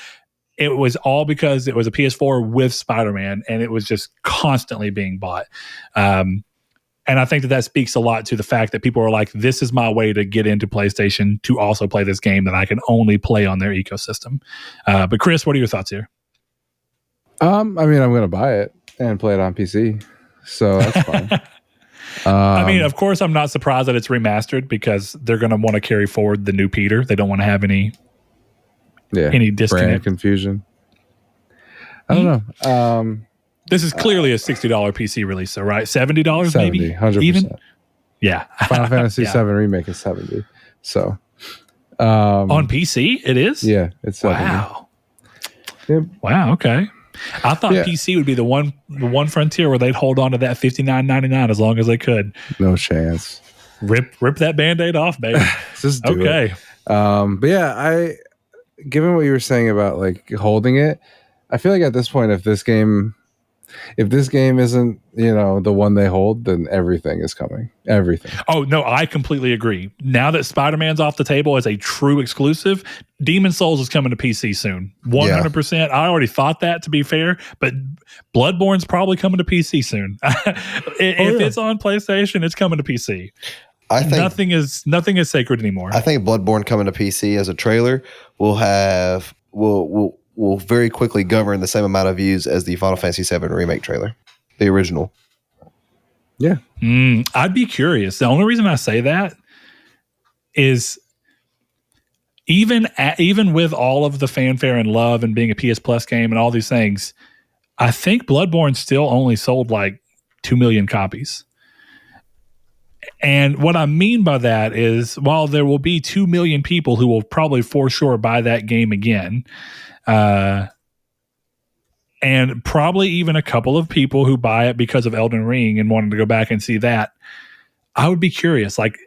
it was all because it was a PS4 with Spider-Man, and it was just constantly being bought. And I think that speaks a lot to the fact that people are like, this is my way to get into PlayStation to also play this game that I can only play on their ecosystem. But Chris, what are your thoughts here? I mean, I'm going to buy it and play it on PC. So that's fine. I mean, of course, I'm not surprised that it's remastered because they're going to want to carry forward the new Peter. They don't want to have any disconnect. Brand confusion. I don't know. This is clearly a $60 PC release, though, right? $70 maybe? 100%. Even? Yeah. Final Fantasy VII Remake is 70. So on PC, it is? Yeah, it's 70. Wow. Yep. Wow, okay. I thought PC would be the one frontier where they'd hold on to that $59.99 as long as they could. No chance. Rip that Band-Aid off, baby. Just do it. But yeah, given what you were saying about like holding it, I feel like at this point, if this game isn't, the one they hold, then everything is coming. Everything. Oh, no, I completely agree. Now that Spider-Man's off the table as a true exclusive, Demon's Souls is coming to PC soon. 100%. Yeah. I already thought that, to be fair, but Bloodborne's probably coming to PC soon. If it's on PlayStation, it's coming to PC. I think nothing is sacred anymore. I think Bloodborne coming to PC as a trailer will very quickly govern the same amount of views as the Final Fantasy VII Remake trailer, the original. Yeah. I'd be curious. The only reason I say that is even with all of the fanfare and love and being a PS Plus game and all these things, I think Bloodborne still only sold like 2 million copies. And what I mean by that is, while there will be 2 million people who will probably for sure buy that game again, and probably even a couple of people who buy it because of Elden Ring and wanted to go back and see that, I would be curious, like,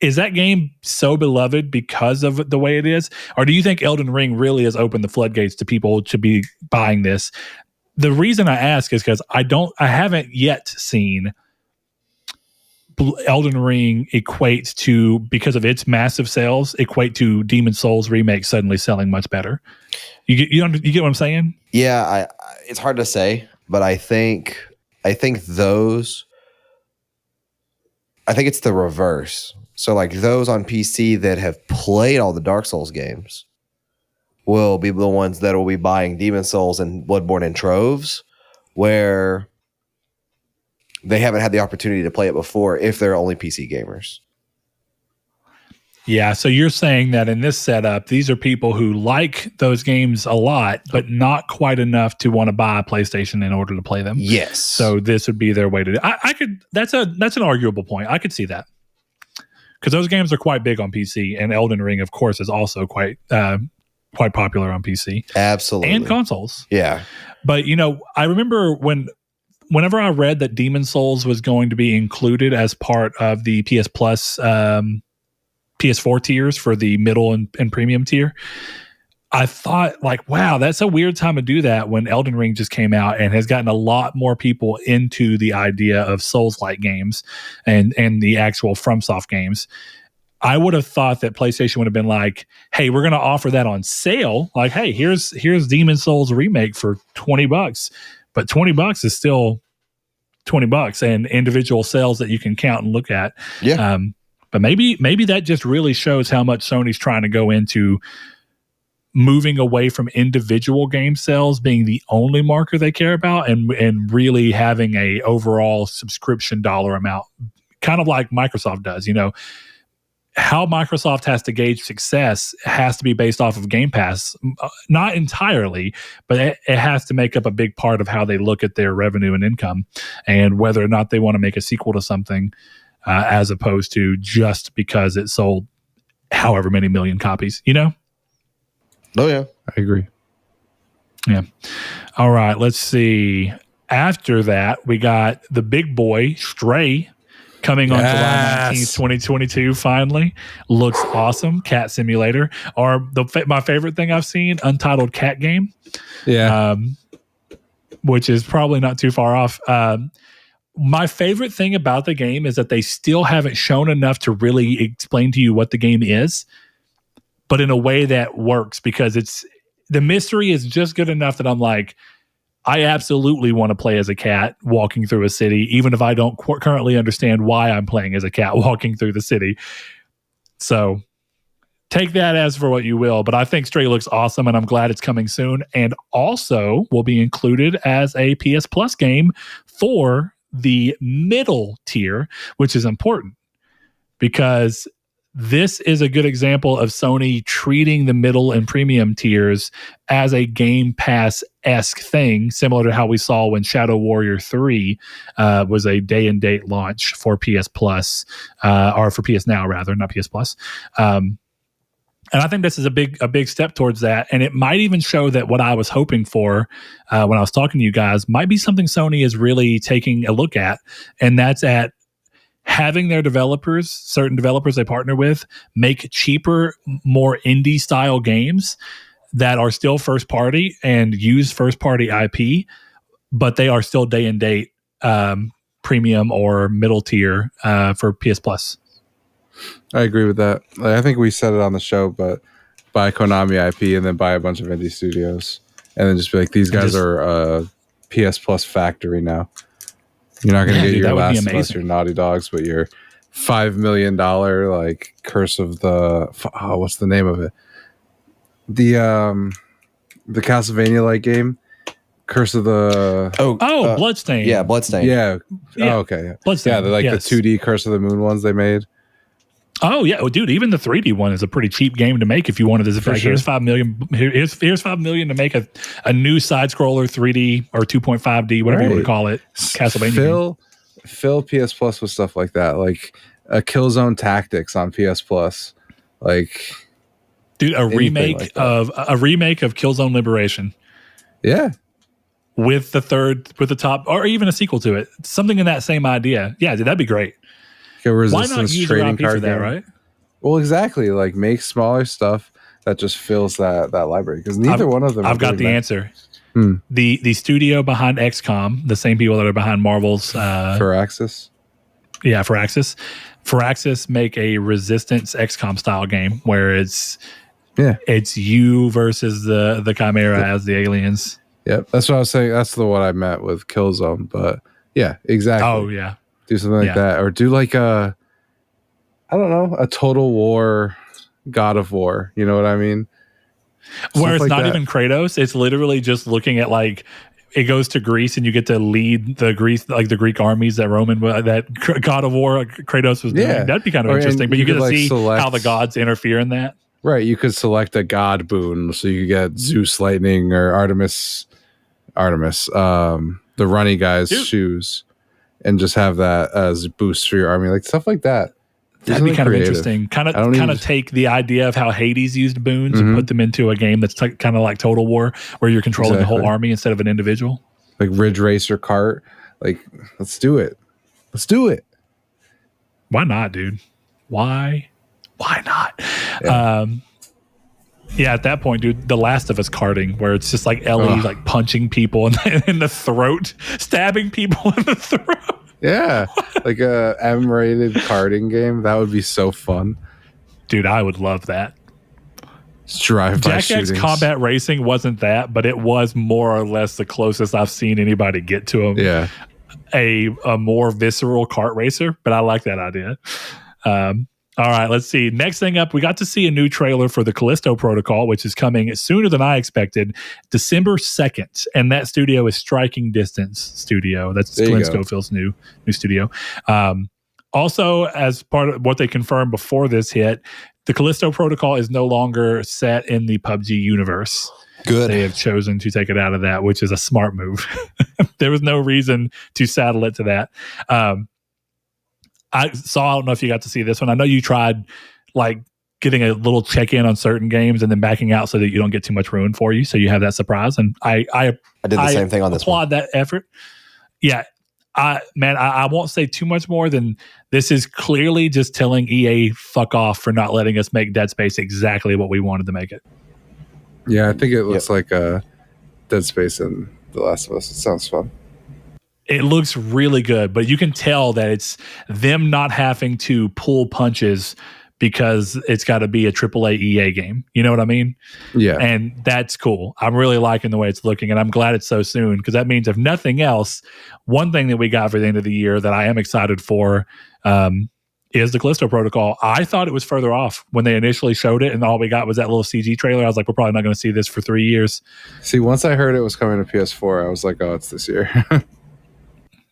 is that game so beloved because of the way it is? Or do you think Elden Ring really has opened the floodgates to people to be buying this? The reason I ask is because I haven't yet seen Elden Ring equate to, because of its massive sales, equate to Demon's Souls Remake suddenly selling much better. You get what I'm saying? Yeah, it's hard to say, but I think it's the reverse. So like those on PC that have played all the Dark Souls games will be the ones that will be buying Demon's Souls and Bloodborne in troves, where they haven't had the opportunity to play it before if they're only PC gamers. Yeah, so you're saying that in this setup, these are people who like those games a lot, but not quite enough to want to buy a PlayStation in order to play them. Yes. So this would be their way to do it. I could. That's an arguable point. I could see that, because those games are quite big on PC, and Elden Ring, of course, is also quite quite popular on PC. Absolutely. And consoles. Yeah. But, I remember whenever I read that Demon Souls was going to be included as part of the PS Plus PS4 tiers for the middle and premium tier, I thought, like, wow, that's a weird time to do that when Elden Ring just came out and has gotten a lot more people into the idea of Souls-like games and the actual FromSoft games. I would have thought that PlayStation would have been like, hey, we're going to offer that on sale. Like, hey, here's Demon Souls Remake for $20. But $20 is still $20 and individual sales that you can count and look at. Yeah. But maybe that just really shows how much Sony's trying to go into moving away from individual game sales being the only marker they care about and really having a overall subscription dollar amount, kind of like Microsoft does. How Microsoft has to gauge success has to be based off of Game Pass, not entirely, but it has to make up a big part of how they look at their revenue and income and whether or not they want to make a sequel to something as opposed to just because it sold however many million copies, Oh, yeah. I agree. Yeah. All right. Let's see. After that, we got the big boy, Stray, coming on July 19th, 2022, finally. Looks awesome. Cat Simulator. Or my favorite thing I've seen, Untitled Cat Game. Yeah. Which is probably not too far off. My favorite thing about the game is that they still haven't shown enough to really explain to you what the game is, but in a way that works because the mystery is just good enough that I'm like, I absolutely want to play as a cat walking through a city, even if I don't currently understand why I'm playing as a cat walking through the city. So take that as for what you will, but I think Stray looks awesome and I'm glad it's coming soon and also will be included as a PS Plus game for the middle tier, which is important because this is a good example of Sony treating the middle and premium tiers as a Game Pass-esque thing, similar to how we saw when Shadow Warrior 3 was a day-and-date launch for PS Plus, or for PS Now, rather, not PS Plus. And I think this is a big step towards that. And it might even show that what I was hoping for when I was talking to you guys might be something Sony is really taking a look at, and that's at having their developers, certain developers they partner with, make cheaper, more indie style games that are still first party and use first party IP, but they are still day and date premium or middle tier for PS Plus. I agree with that. I think we said it on the show, but buy Konami IP and then buy a bunch of indie studios and then just be like, these guys are a PS Plus factory now. You're not going to get your Last of Us, your Naughty Dogs, but your $5 million like Curse of the what's the name of it? The Castlevania like game, Curse of the Bloodstained. Yeah, Bloodstained. Yeah. Oh, okay. Bloodstained. Yeah, they're like the 2D Curse of the Moon ones they made. Oh yeah, dude! Even the 3D one is a pretty cheap game to make if you wanted to. Like, here's $5 million. Here's $5 million to make a new side scroller 3D or 2.5D, whatever you want to call it. Castlevania. Fill PS Plus with stuff like that, like a Killzone Tactics on PS Plus, like dude, a remake of Killzone Liberation. Yeah, with the top, or even a sequel to it, something in that same idea. Yeah, dude, that'd be great. Why not use trading card for that, right? Well, exactly. Like, make smaller stuff that just fills that library, because neither one of them. I've got the answer. The studio behind XCOM, the same people that are behind Marvel's Firaxis. Yeah, Firaxis make a Resistance XCOM style game where it's you versus the Chimera as the aliens. Yep, that's what I was saying. That's the one I meant with Killzone, but yeah, exactly. Oh yeah. Do something like that, or do like a Total War, God of War. You know what I mean? Where it's not even Kratos; it's literally just looking at, like, it goes to Greece and you get to lead the Greek armies that God of War Kratos was doing. That'd be kind of interesting. But you get to see how the gods interfere in that. Right, you could select a god boon, so you could get Zeus lightning or Artemis, the runny guy's shoes. And just have that as a boost for your army, like stuff like that. That'd be kind of interesting. Kind of take the idea of how Hades used boons and put them into a game that's kind of like Total War, where you're controlling the whole army instead of an individual. Like Ridge Racer Kart. Like, let's do it. Let's do it. Why not, dude? Why not? Yeah. At that point, dude, The Last of Us karting, where it's just like Ellie like punching people in the throat, stabbing people in the throat. Yeah, like a M-rated karting game. That would be so fun. Dude, I would love that. Drive-by Jack X Combat Racing wasn't that, but it was more or less the closest I've seen anybody get to a more visceral kart racer, but I like that idea. All right, let's see. Next thing up, we got to see a new trailer for the Callisto Protocol, which is coming sooner than I expected, December 2nd. And that studio is Striking Distance Studio. That's Glenn Schofield's new studio. Also, as part of what they confirmed before this hit, the Callisto Protocol is no longer set in the PUBG universe. Good. They have chosen to take it out of that, which is a smart move. There was no reason to saddle it to that. I don't know if you got to see this one. I know you tried like getting a little check-in on certain games and then backing out so that you don't get too much ruined for you. So you have that surprise. And I did the same thing on this one. Applaud that effort. Yeah. I won't say too much more than this is clearly just telling EA fuck off for not letting us make Dead Space exactly what we wanted to make it. Yeah, I think it looks like Dead Space and The Last of Us. It sounds fun. It looks really good, but you can tell that it's them not having to pull punches because it's got to be a AAA EA game. You know what I mean? Yeah. And that's cool. I'm really liking the way it's looking, and I'm glad it's so soon because that means, if nothing else, one thing that we got for the end of the year that I am excited for is the Callisto Protocol. I thought it was further off when they initially showed it, and all we got was that little CG trailer. I was like, we're probably not going to see this for 3 years. See, once I heard it was coming to PS4, I was like, oh, it's this year.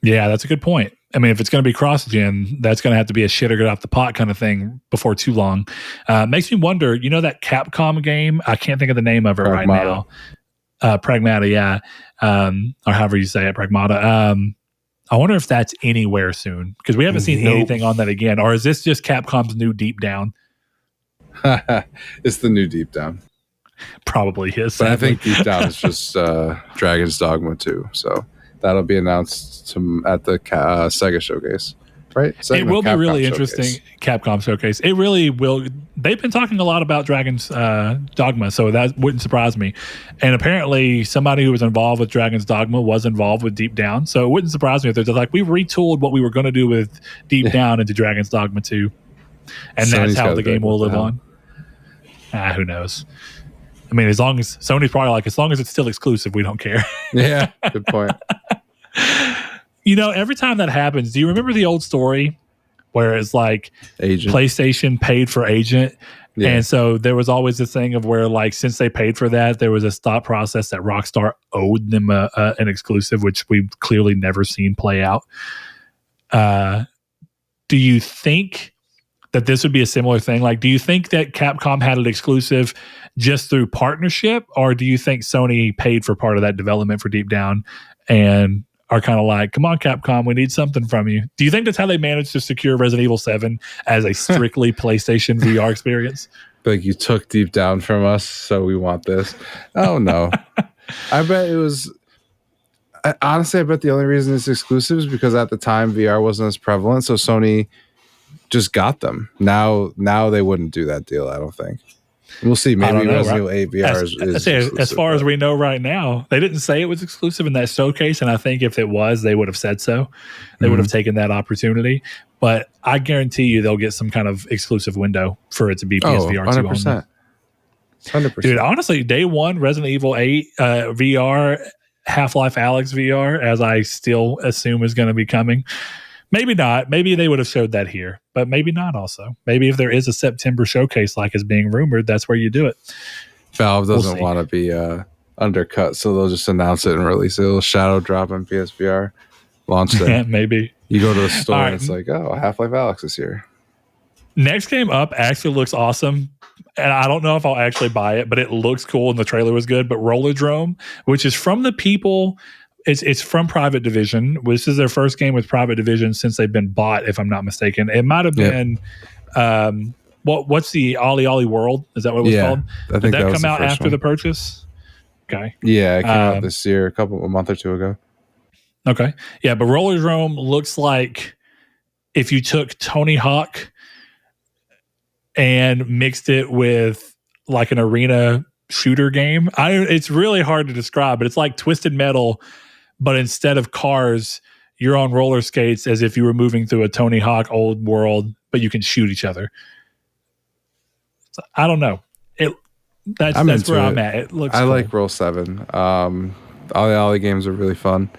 Yeah, that's a good point. I mean, if it's going to be cross-gen, that's going to have to be a shit or get off the pot kind of thing before too long. Makes me wonder, you know that Capcom game? I can't think of the name of it right now. Pragmata, yeah. Or however you say it, Pragmata. I wonder if that's anywhere soon, because we haven't seen anything on that again. Or is this just Capcom's new Deep Down? It's the new Deep Down. Probably is. But I think Deep Down is just Dragon's Dogma 2, so that'll be announced at the Sega Showcase, right? It will be really interesting. Capcom Showcase. It really will. They've been talking a lot about Dragon's Dogma, so that wouldn't surprise me. And apparently somebody who was involved with Dragon's Dogma was involved with Deep Down, so it wouldn't surprise me if they're just like, we retooled what we were going to do with Deep Down into Dragon's Dogma 2. And that's how the game will live on. Who knows? I mean, as long as Sony's probably like, as long as it's still exclusive, we don't care. Yeah, good point. You know, every time that happens, do you remember the old story where it's like Agent. PlayStation paid for Agent? Yeah. And so there was always this thing of where, like, since they paid for that, there was a thought process that Rockstar owed them an exclusive, which we've clearly never seen play out. Do you think that this would be a similar thing? Like, do you think that Capcom had an exclusive just through partnership, or do you think Sony paid for part of that development for Deep Down and are kind of like, come on, Capcom, we need something from you? Do you think that's how they managed to secure Resident Evil 7 as a strictly PlayStation VR experience? Like, you took Deep Down from us, so we want this. Oh, no. I bet it was... Honestly, I bet the only reason it's exclusive is because at the time VR wasn't as prevalent, so Sony just got them. Now they wouldn't do that deal, I don't think. We'll see. Maybe Resident Evil 8 VR is as far as we know right now. They didn't say it was exclusive in that showcase, and I think if it was, they would have said so. They would have taken that opportunity. But I guarantee you they'll get some kind of exclusive window for it to be PSVR 2 only. 100%. Dude, honestly, day one, Resident Evil 8 VR, Half-Life Alyx VR, as I still assume is going to be coming. Maybe not. Maybe they would have showed that here, but maybe not also. Maybe if there is a September showcase like is being rumored, that's where you do it. Valve doesn't want to be undercut, so they'll just announce it and release it. It'll shadow drop on PSVR, launch it. Maybe. You go to the store and it's like, oh, Half-Life Alyx is here. Next game up actually looks awesome. And I don't know if I'll actually buy it, but it looks cool and the trailer was good. But Rollerdrome, which is from the people... It's from Private Division. This is their first game with Private Division since they've been bought, if I'm not mistaken. It might have been What's the Ollie Ollie World? Is that what it was called? I think Did that was come out after one. the purchase? Okay. Yeah, it came out this year, a month or two ago. Okay. Yeah, but Rollerdrome looks like if you took Tony Hawk and mixed it with like an arena shooter game. It's really hard to describe, but it's like Twisted Metal, but instead of cars, you're on roller skates as if you were moving through a Tony Hawk old world, but you can shoot each other. So, I don't know. That's where I'm at. It looks I cool. like Roll 7. Ollie Ollie games are really fun.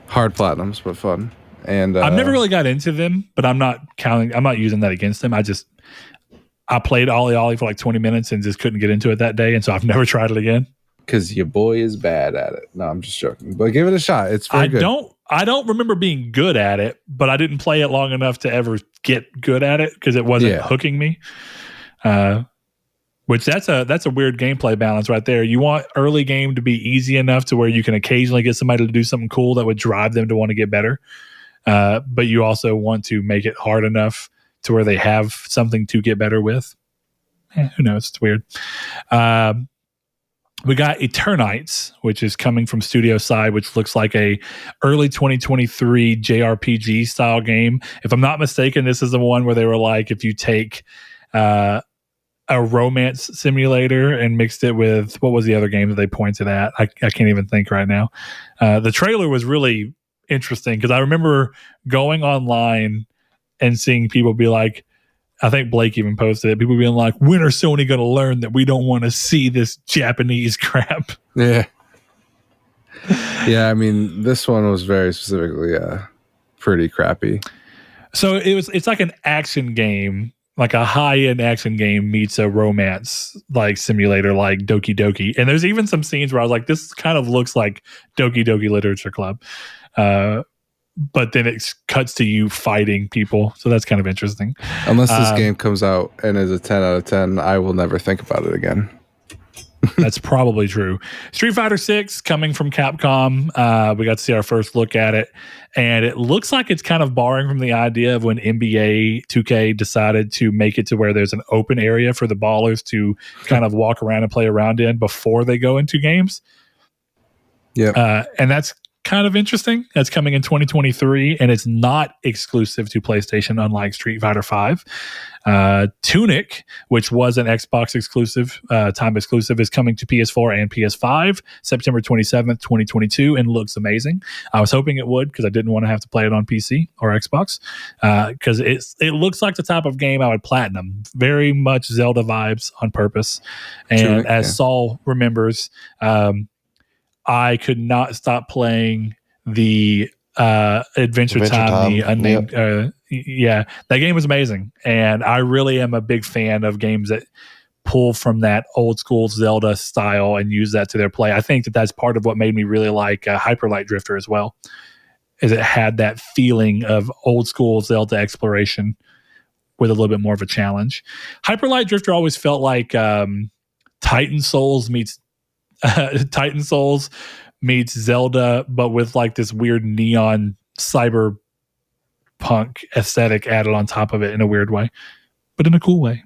Hard platinums, but fun. And I've never really got into them, but I'm not using that against them. I played Ollie Ollie for like 20 minutes and just couldn't get into it that day, and so I've never tried it again. Because your boy is bad at it. No, I'm just joking. But give it a shot. It's very good. I don't remember being good at it, but I didn't play it long enough to ever get good at it because it wasn't hooking me. Which that's a weird gameplay balance right there. You want early game to be easy enough to where you can occasionally get somebody to do something cool that would drive them to want to get better. But you also want to make it hard enough to where they have something to get better with. Who knows? It's weird. We got Eternites, which is coming from Studio Side, which looks like a early 2023 JRPG style game. If I'm not mistaken, this is the one where they were like, if you take a romance simulator and mixed it with, what was the other game that they pointed at? I can't even think right now. The trailer was really interesting because I remember going online and seeing people be like, I think Blake even posted it, people being like, when are Sony going to learn that we don't want to see this Japanese crap? Yeah. Yeah, I mean, this one was very specifically pretty crappy. So it's like an action game, like a high-end action game meets a romance like simulator like Doki Doki. And there's even some scenes where I was like, this kind of looks like Doki Doki Literature Club. But then it cuts to you fighting people. So that's kind of interesting. Unless this game comes out and is a 10 out of 10, I will never think about it again. That's probably true. Street Fighter 6 coming from Capcom. We got to see our first look at it. And it looks like it's kind of borrowing from the idea of when NBA 2K decided to make it to where there's an open area for the ballers to kind of walk around and play around in before they go into games. Yeah. And that's kind of interesting. That's coming in 2023, and it's not exclusive to PlayStation, unlike Street Fighter 5. Tunic, which was an Xbox exclusive, time exclusive, is coming to PS4 and PS5 September 27th, 2022, and looks amazing. I was hoping it would because I didn't want to have to play it on PC or Xbox because it looks like the type of game I would platinum. Very much Zelda vibes on purpose. And Tunic, as Saul remembers, I could not stop playing the Adventure Time, the unnamed. That game was amazing, and I really am a big fan of games that pull from that old school Zelda style and use that to their play. I think that's part of what made me really like Hyper Light Drifter as well, is it had that feeling of old school Zelda exploration with a little bit more of a challenge. Hyper Light Drifter always felt like Titan Souls meets Zelda, but with like this weird neon cyberpunk aesthetic added on top of it in a weird way, but in a cool way.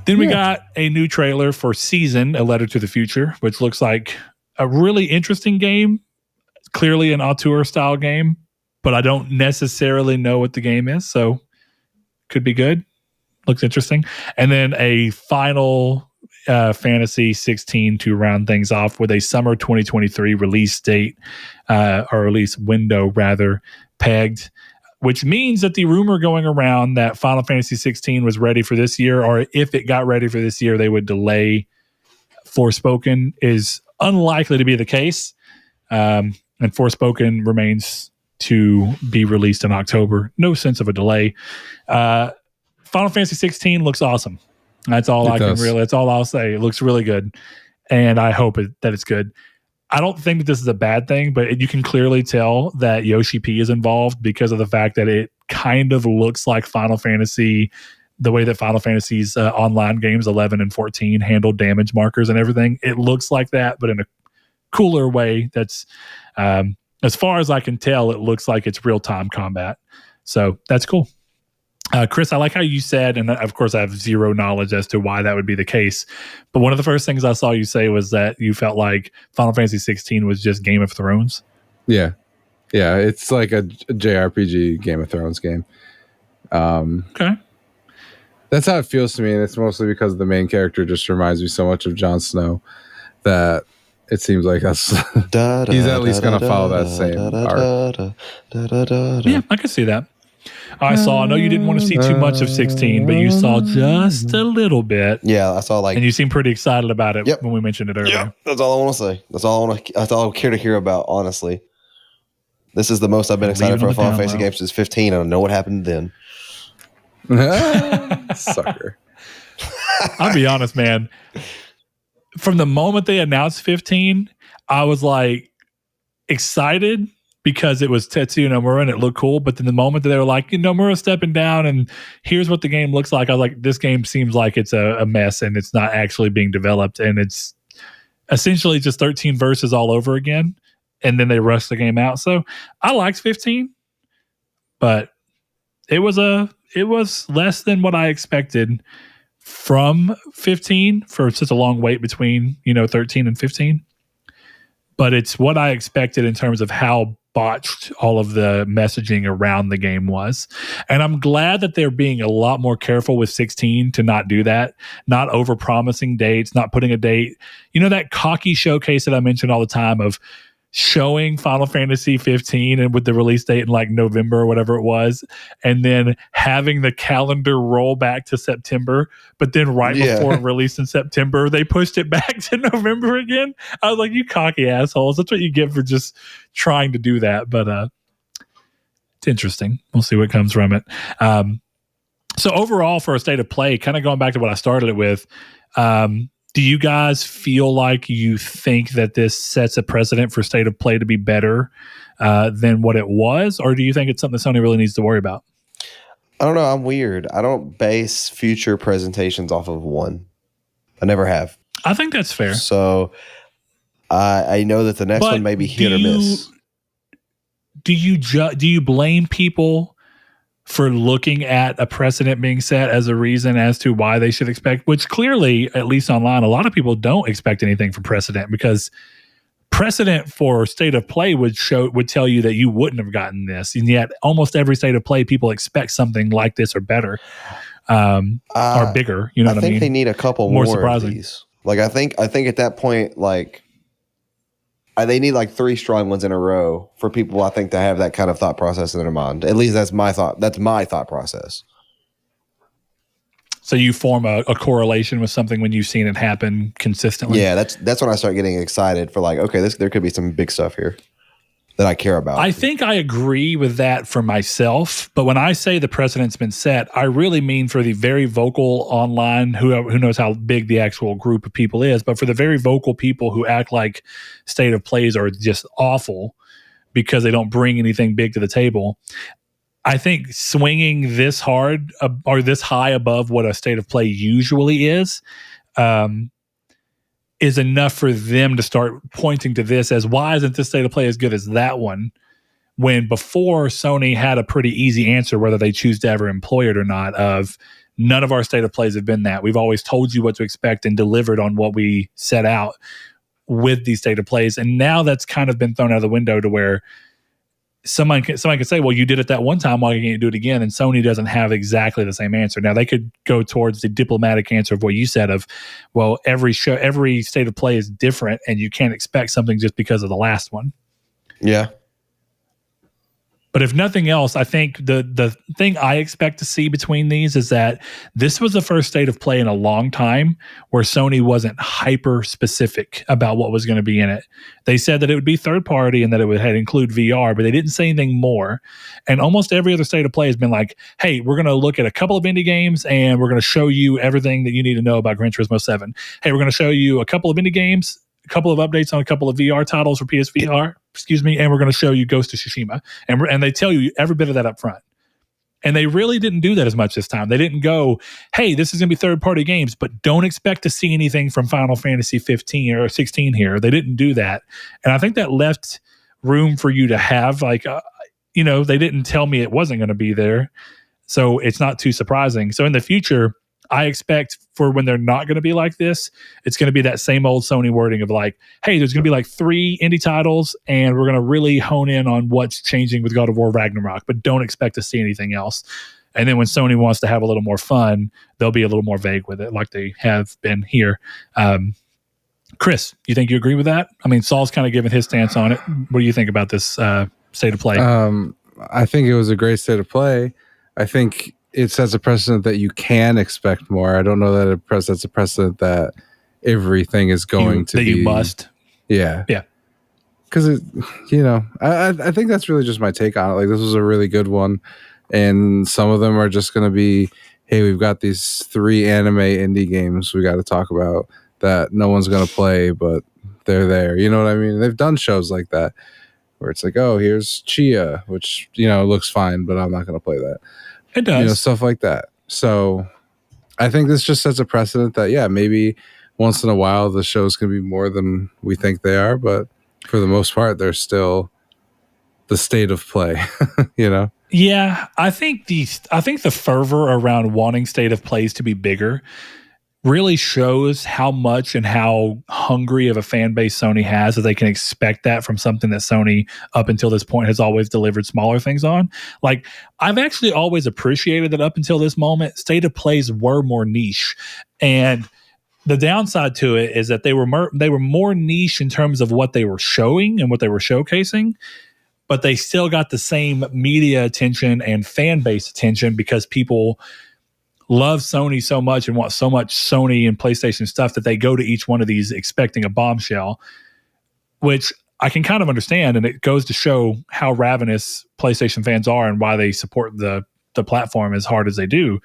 Then we got a new trailer for Season, A Letter to the Future, which looks like a really interesting game. Clearly an auteur style game, but I don't necessarily know what the game is, so could be good. Looks interesting. And then a final Fantasy 16 to round things off with a summer 2023 release date, or release window rather, pegged, which means that the rumor going around that Final Fantasy 16 was ready for this year, or if it got ready for this year, they would delay Forspoken, is unlikely to be the case. And Forspoken remains to be released in October. No sense of a delay. Final Fantasy 16 looks awesome. That's all that's all I'll say. It looks really good, and I hope that it's good. I don't think that this is a bad thing, but you can clearly tell that Yoshi P is involved because of the fact that it kind of looks like Final Fantasy, the way that Final Fantasy's online games 11 and 14 handle damage markers and everything. It looks like that, but in a cooler way. That's as far as I can tell, it looks like it's real-time combat. So that's cool. Chris, I like how you said, and of course I have zero knowledge as to why that would be the case, but one of the first things I saw you say was that you felt like Final Fantasy 16 was just Game of Thrones. Yeah. Yeah, it's like a JRPG Game of Thrones game. Okay. That's how it feels to me, and it's mostly because the main character just reminds me so much of Jon Snow that it seems like he's at least going to follow that same arc. Yeah, I can see that. I know you didn't want to see too much of 16, but you saw just a little bit. Yeah, I saw and you seemed pretty excited about it when we mentioned it earlier. Yep, that's all I want to say. That's all I care to hear about, honestly. This is the most I've been excited for a Final Fantasy game since 15, and I know what happened then. Sucker. I'll be honest, man. From the moment they announced 15, I was like excited because it was Tetsuya Nomura and it looked cool. But then the moment that they were like, Nomura stepping down and here's what the game looks like, I was like, this game seems like it's a mess and it's not actually being developed. And it's essentially just 13 verses all over again. And then they rushed the game out. So I liked 15, but it was less than what I expected from 15 for such a long wait between 13 and 15. But it's what I expected in terms of how botched all of the messaging around the game was. And I'm glad that they're being a lot more careful with 16 to not do that, not over promising dates, not putting a date. That cocky showcase that I mentioned all the time of showing Final Fantasy 15 and with the release date in like November or whatever it was, and then having the calendar roll back to September, but then before it released in September, they pushed it back to November again. I was like, you cocky assholes. That's what you get for just trying to do that. But it's interesting. We'll see what comes from it. So overall, for a state of play, kind of going back to what I started it with, do you guys feel like you think that this sets a precedent for state of play to be better than what it was? Or do you think it's something Sony really needs to worry about? I don't know. I'm weird. I don't base future presentations off of one. I never have. I think that's fair. So I know that the next one may be hit or miss. Do you blame people for looking at a precedent being set as a reason as to why they should expect, which clearly, at least online, a lot of people don't expect anything from precedent, because precedent for state of play would tell you that you wouldn't have gotten this. And yet almost every state of play, people expect something like this or better, or bigger. You know what I mean? I think they need a couple more surprising of these. Like, I think at that point, like, they need like 3 strong ones in a row for people, I think, to have that kind of thought process in their mind. At least that's my thought. That's my thought process. So you form a correlation with something when you've seen it happen consistently. Yeah, that's when I start getting excited for like, okay, there could be some big stuff here that I care about. I think I agree with that for myself, but when I say the precedent's been set, I really mean for the very vocal online, who knows how big the actual group of people is, but for the very vocal people who act like state of plays are just awful because they don't bring anything big to the table. I think swinging this hard or this high above what a state of play usually is enough for them to start pointing to this as, why isn't this state of play as good as that one? When before, Sony had a pretty easy answer whether they choose to ever employ it or not, of none of our state of plays have been that. We've always told you what to expect and delivered on what we set out with these state of plays. And now that's kind of been thrown out of the window to where somebody can say, well, you did it that one time, why can't you do it again? And Sony doesn't have exactly the same answer. Now, they could go towards the diplomatic answer of what you said of, well, every state of play is different and you can't expect something just because of the last one. Yeah. But if nothing else, I think the thing I expect to see between these is that this was the first state of play in a long time where Sony wasn't hyper specific about what was going to be in it. They said that it would be third party and that it would include VR, but they didn't say anything more. And almost every other state of play has been like, hey, we're going to look at a couple of indie games and we're going to show you everything that you need to know about Gran Turismo 7. Hey, we're going to show you a couple of indie games, a couple of updates on a couple of VR titles for PSVR, and we're going to show you Ghost of Tsushima. And they tell you every bit of that up front. And they really didn't do that as much this time. They didn't go, hey, this is going to be third-party games, but don't expect to see anything from Final Fantasy 15 or 16 here. They didn't do that. And I think that left room for you to have, like, they didn't tell me it wasn't going to be there. So it's not too surprising. So in the future, I expect for when they're not going to be like this, it's going to be that same old Sony wording of like, hey, there's going to be like 3 indie titles, and we're going to really hone in on what's changing with God of War Ragnarok, but don't expect to see anything else. And then when Sony wants to have a little more fun, they'll be a little more vague with it, like they have been here. Chris, you think you agree with that? I mean, Saul's kind of given his stance on it. What do you think about this state of play? I think it was a great state of play. I think it sets a precedent that you can expect more. I don't know that it sets a precedent that everything is going to be. That you must. Yeah. Yeah. Because, I think that's really just my take on it. Like, this was a really good one. And some of them are just going to be, hey, we've got these 3 anime indie games we got to talk about that no one's going to play, but they're there. You know what I mean? They've done shows like that where it's like, oh, here's Chia, which, looks fine, but I'm not going to play that. It does. Stuff like that. So I think this just sets a precedent that, yeah, maybe once in a while the shows can be more than we think they are, but for the most part, they're still the state of play, Yeah, I think the fervor around wanting state of plays to be bigger really shows how much and how hungry of a fan base Sony has, that they can expect that from something that Sony up until this point has always delivered smaller things on. Like, I've actually always appreciated that up until this moment, state of plays were more niche. And the downside to it is that they were more niche in terms of what they were showing and what they were showcasing, but they still got the same media attention and fan base attention because people love Sony so much and want so much Sony and PlayStation stuff that they go to each one of these expecting a bombshell, which I can kind of understand. And it goes to show how ravenous PlayStation fans are and why they support the platform as hard as they do.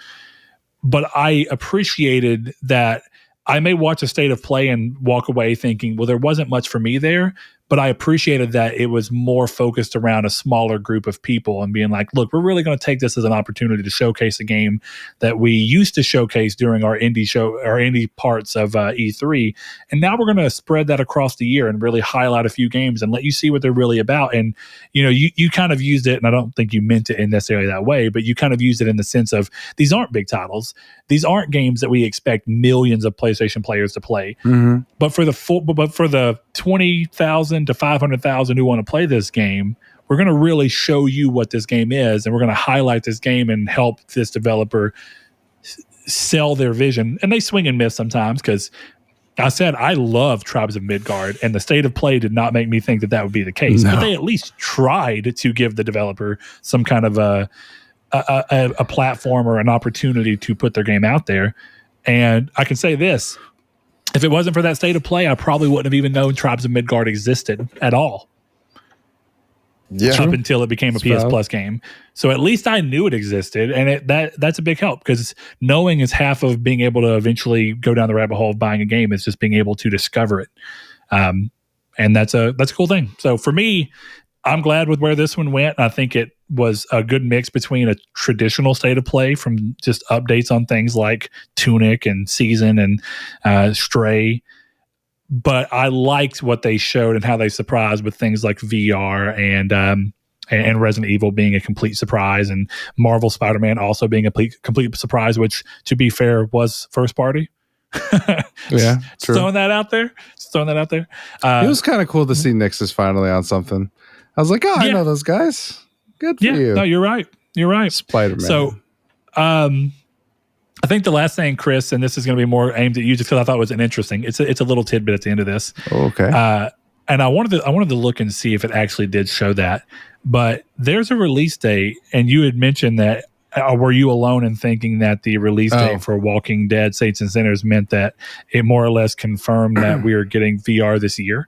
But I appreciated that I may watch a state of play and walk away thinking, well, there wasn't much for me there. But I appreciated that it was more focused around a smaller group of people and being like, look, we're really going to take this as an opportunity to showcase a game that we used to showcase during our indie parts of E3. And now we're going to spread that across the year and really highlight a few games and let you see what they're really about. And, you kind of used it, and I don't think you meant it in necessarily that way, but you kind of used it in the sense of these aren't big titles. These aren't games that we expect millions of PlayStation players to play. Mm-hmm. But for the 20,000 to 500,000 who want to play this game, we're going to really show you what this game is, and we're going to highlight this game and help this developer sell their vision. And they swing and miss sometimes, because I said I love Tribes of Midgard, and the state of play did not make me think that would be the case. No. But they at least tried to give the developer some kind of a platform or an opportunity to put their game out there. And I can say this: if it wasn't for that state of play, I probably wouldn't have even known Tribes of Midgard existed at all. Yeah. Up until it became a PS Plus game. So at least I knew it existed, and that's a big help, because knowing is half of being able to eventually go down the rabbit hole of buying a game. Is just being able to discover it. And that's a cool thing. So for me, I'm glad with where this one went. I think it was a good mix between a traditional state of play from just updates on things like Tunic and Season and Stray. But I liked what they showed and how they surprised with things like VR and Resident Evil being a complete surprise, and Marvel Spider-Man also being a complete surprise, which, to be fair, was first party. Yeah, true. Throwing that out there. It was kind of cool to see Nixus finally on something. I was like, I know those guys. Good for you. No, you're right. Spider-Man. So, I think the last thing, Chris, and this is going to be more aimed at you, just because I thought it was an interesting. It's a little tidbit at the end of this. Okay. And I wanted to look and see if it actually did show that. But there's a release date, and you had mentioned that. Were you alone in thinking that the release date for Walking Dead: Saints and Sinners meant that it more or less confirmed that we are getting VR this year?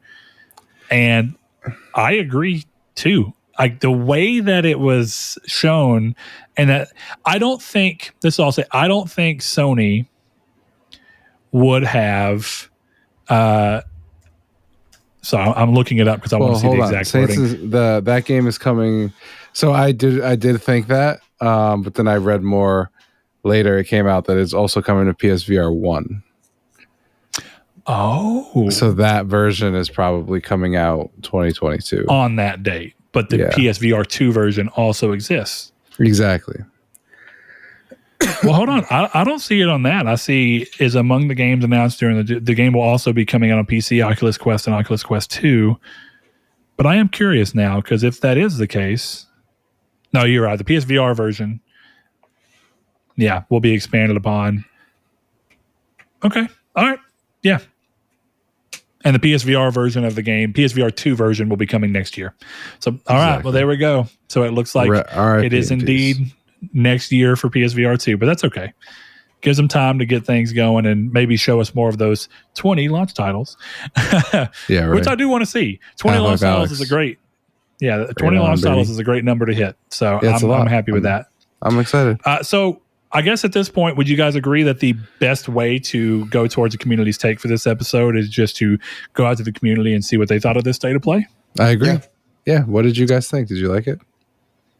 And I agree too. Like the way that it was shown, and that I don't think Sony would have. So I'm looking it up because I want to see the exact wording. That game is coming. So I did think that, but then I read more later. It came out that it's also coming to PSVR 1. Oh, so that version is probably coming out 2022 on that date. But the PSVR 2 version also exists. Exactly. Well, hold on. I don't see it on that. I see is among the games announced during the game will also be coming out on PC, Oculus Quest, and Oculus Quest 2. But I am curious now, because if that is the case, no, you're right. The PSVR version, will be expanded upon. Okay. All right. Yeah. And the PSVR version of the game, PSVR 2 version, will be coming next year. So, all right. Well, there we go. So it looks like it is indeed next year for PSVR 2, but that's okay. Gives them time to get things going and maybe show us more of those 20 launch titles. Which I do want to see. 20 launch titles is a great, 20 launch titles is a great number to hit. So I'm happy with that. I'm excited. So I guess at this point, would you guys agree that the best way to go towards the community's take for this episode is just to go out to the community and see what they thought of this state of play? I agree. Yeah. What did you guys think? Did you like it?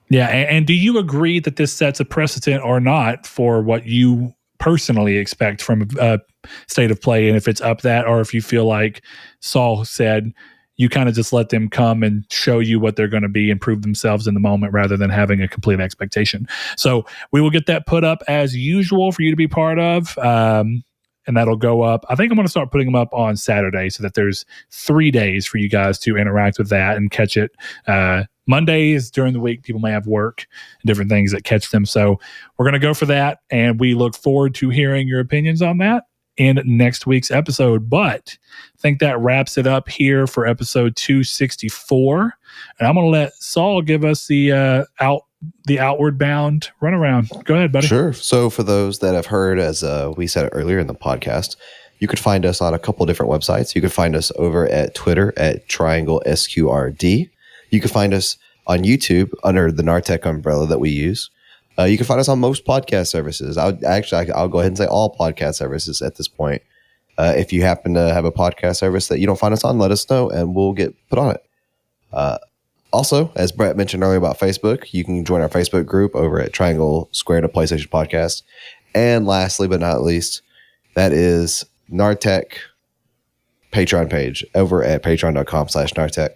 Yeah. And do you agree that this sets a precedent or not for what you personally expect from a state of play? And if it's up that, or if you feel like Saul said, you kind of just let them come and show you what they're going to be and prove themselves in the moment rather than having a complete expectation. So we will get that put up as usual for you to be part of. And that'll go up. I think I'm going to start putting them up on Saturday so that there's 3 days for you guys to interact with that and catch it. Mondays during the week, people may have work and different things that catch them. So we're going to go for that. And we look forward to hearing your opinions on that in next week's episode. But I think that wraps it up here for episode 264. And I'm going to let Saul give us the outward bound runaround. Go ahead, buddy. Sure. So for those that have heard, as we said earlier in the podcast, you could find us on a couple different websites. You could find us over at Twitter at Triangle SQRD. You can find us on YouTube under the Nartec umbrella that we use. You can find us on most podcast services. I'll go ahead and say all podcast services at this point. If you happen to have a podcast service that you don't find us on, let us know and we'll get put on it. Also, as Brett mentioned earlier about Facebook, you can join our Facebook group over at Triangle Squared a PlayStation Podcast. And lastly, but not least, that is Nartec Patreon page over at patreon.com/Nartec,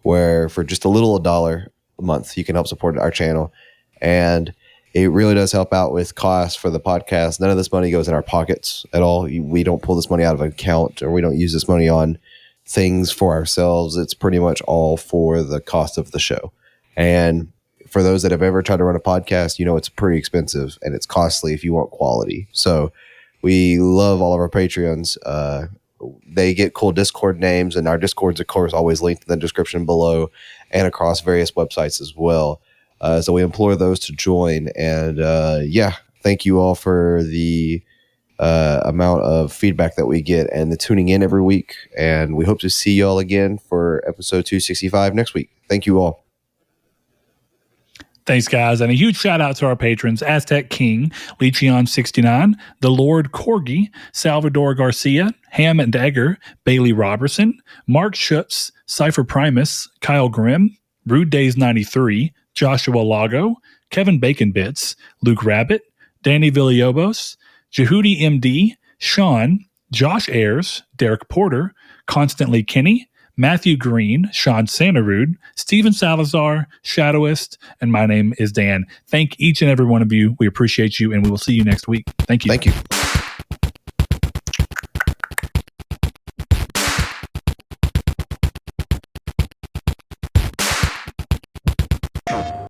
where for just a little $1 a month, you can help support our channel. And it really does help out with costs for the podcast. None of this money goes in our pockets at all. We don't pull this money out of an account, or we don't use this money on things for ourselves. It's pretty much all for the cost of the show. And for those that have ever tried to run a podcast, it's pretty expensive and it's costly if you want quality. So we love all of our Patreons. They get cool Discord names, and our Discord's, of course, always linked in the description below and across various websites as well. So we implore those to join. And thank you all for the amount of feedback that we get and the tuning in every week. And we hope to see you all again for episode 265 next week. Thank you all. Thanks, guys. And a huge shout out to our patrons: Aztec King, Lecheon69, The Lord Corgi, Salvador Garcia, Ham and Dagger, Bailey Robertson, Mark Schutz, Cypher Primus, Kyle Grimm, Rude Days 93, Joshua Lago, Kevin Bacon Bits, Luke Rabbit, Danny Villalobos, Jehudi MD, Sean, Josh Ayers, Derek Porter, Constantly Kenny, Matthew Green, Sean Santarude, Steven Salazar, Shadowist, and my name is Dan. Thank each and every one of you. We appreciate you, and we will see you next week. Thank you. Thank you.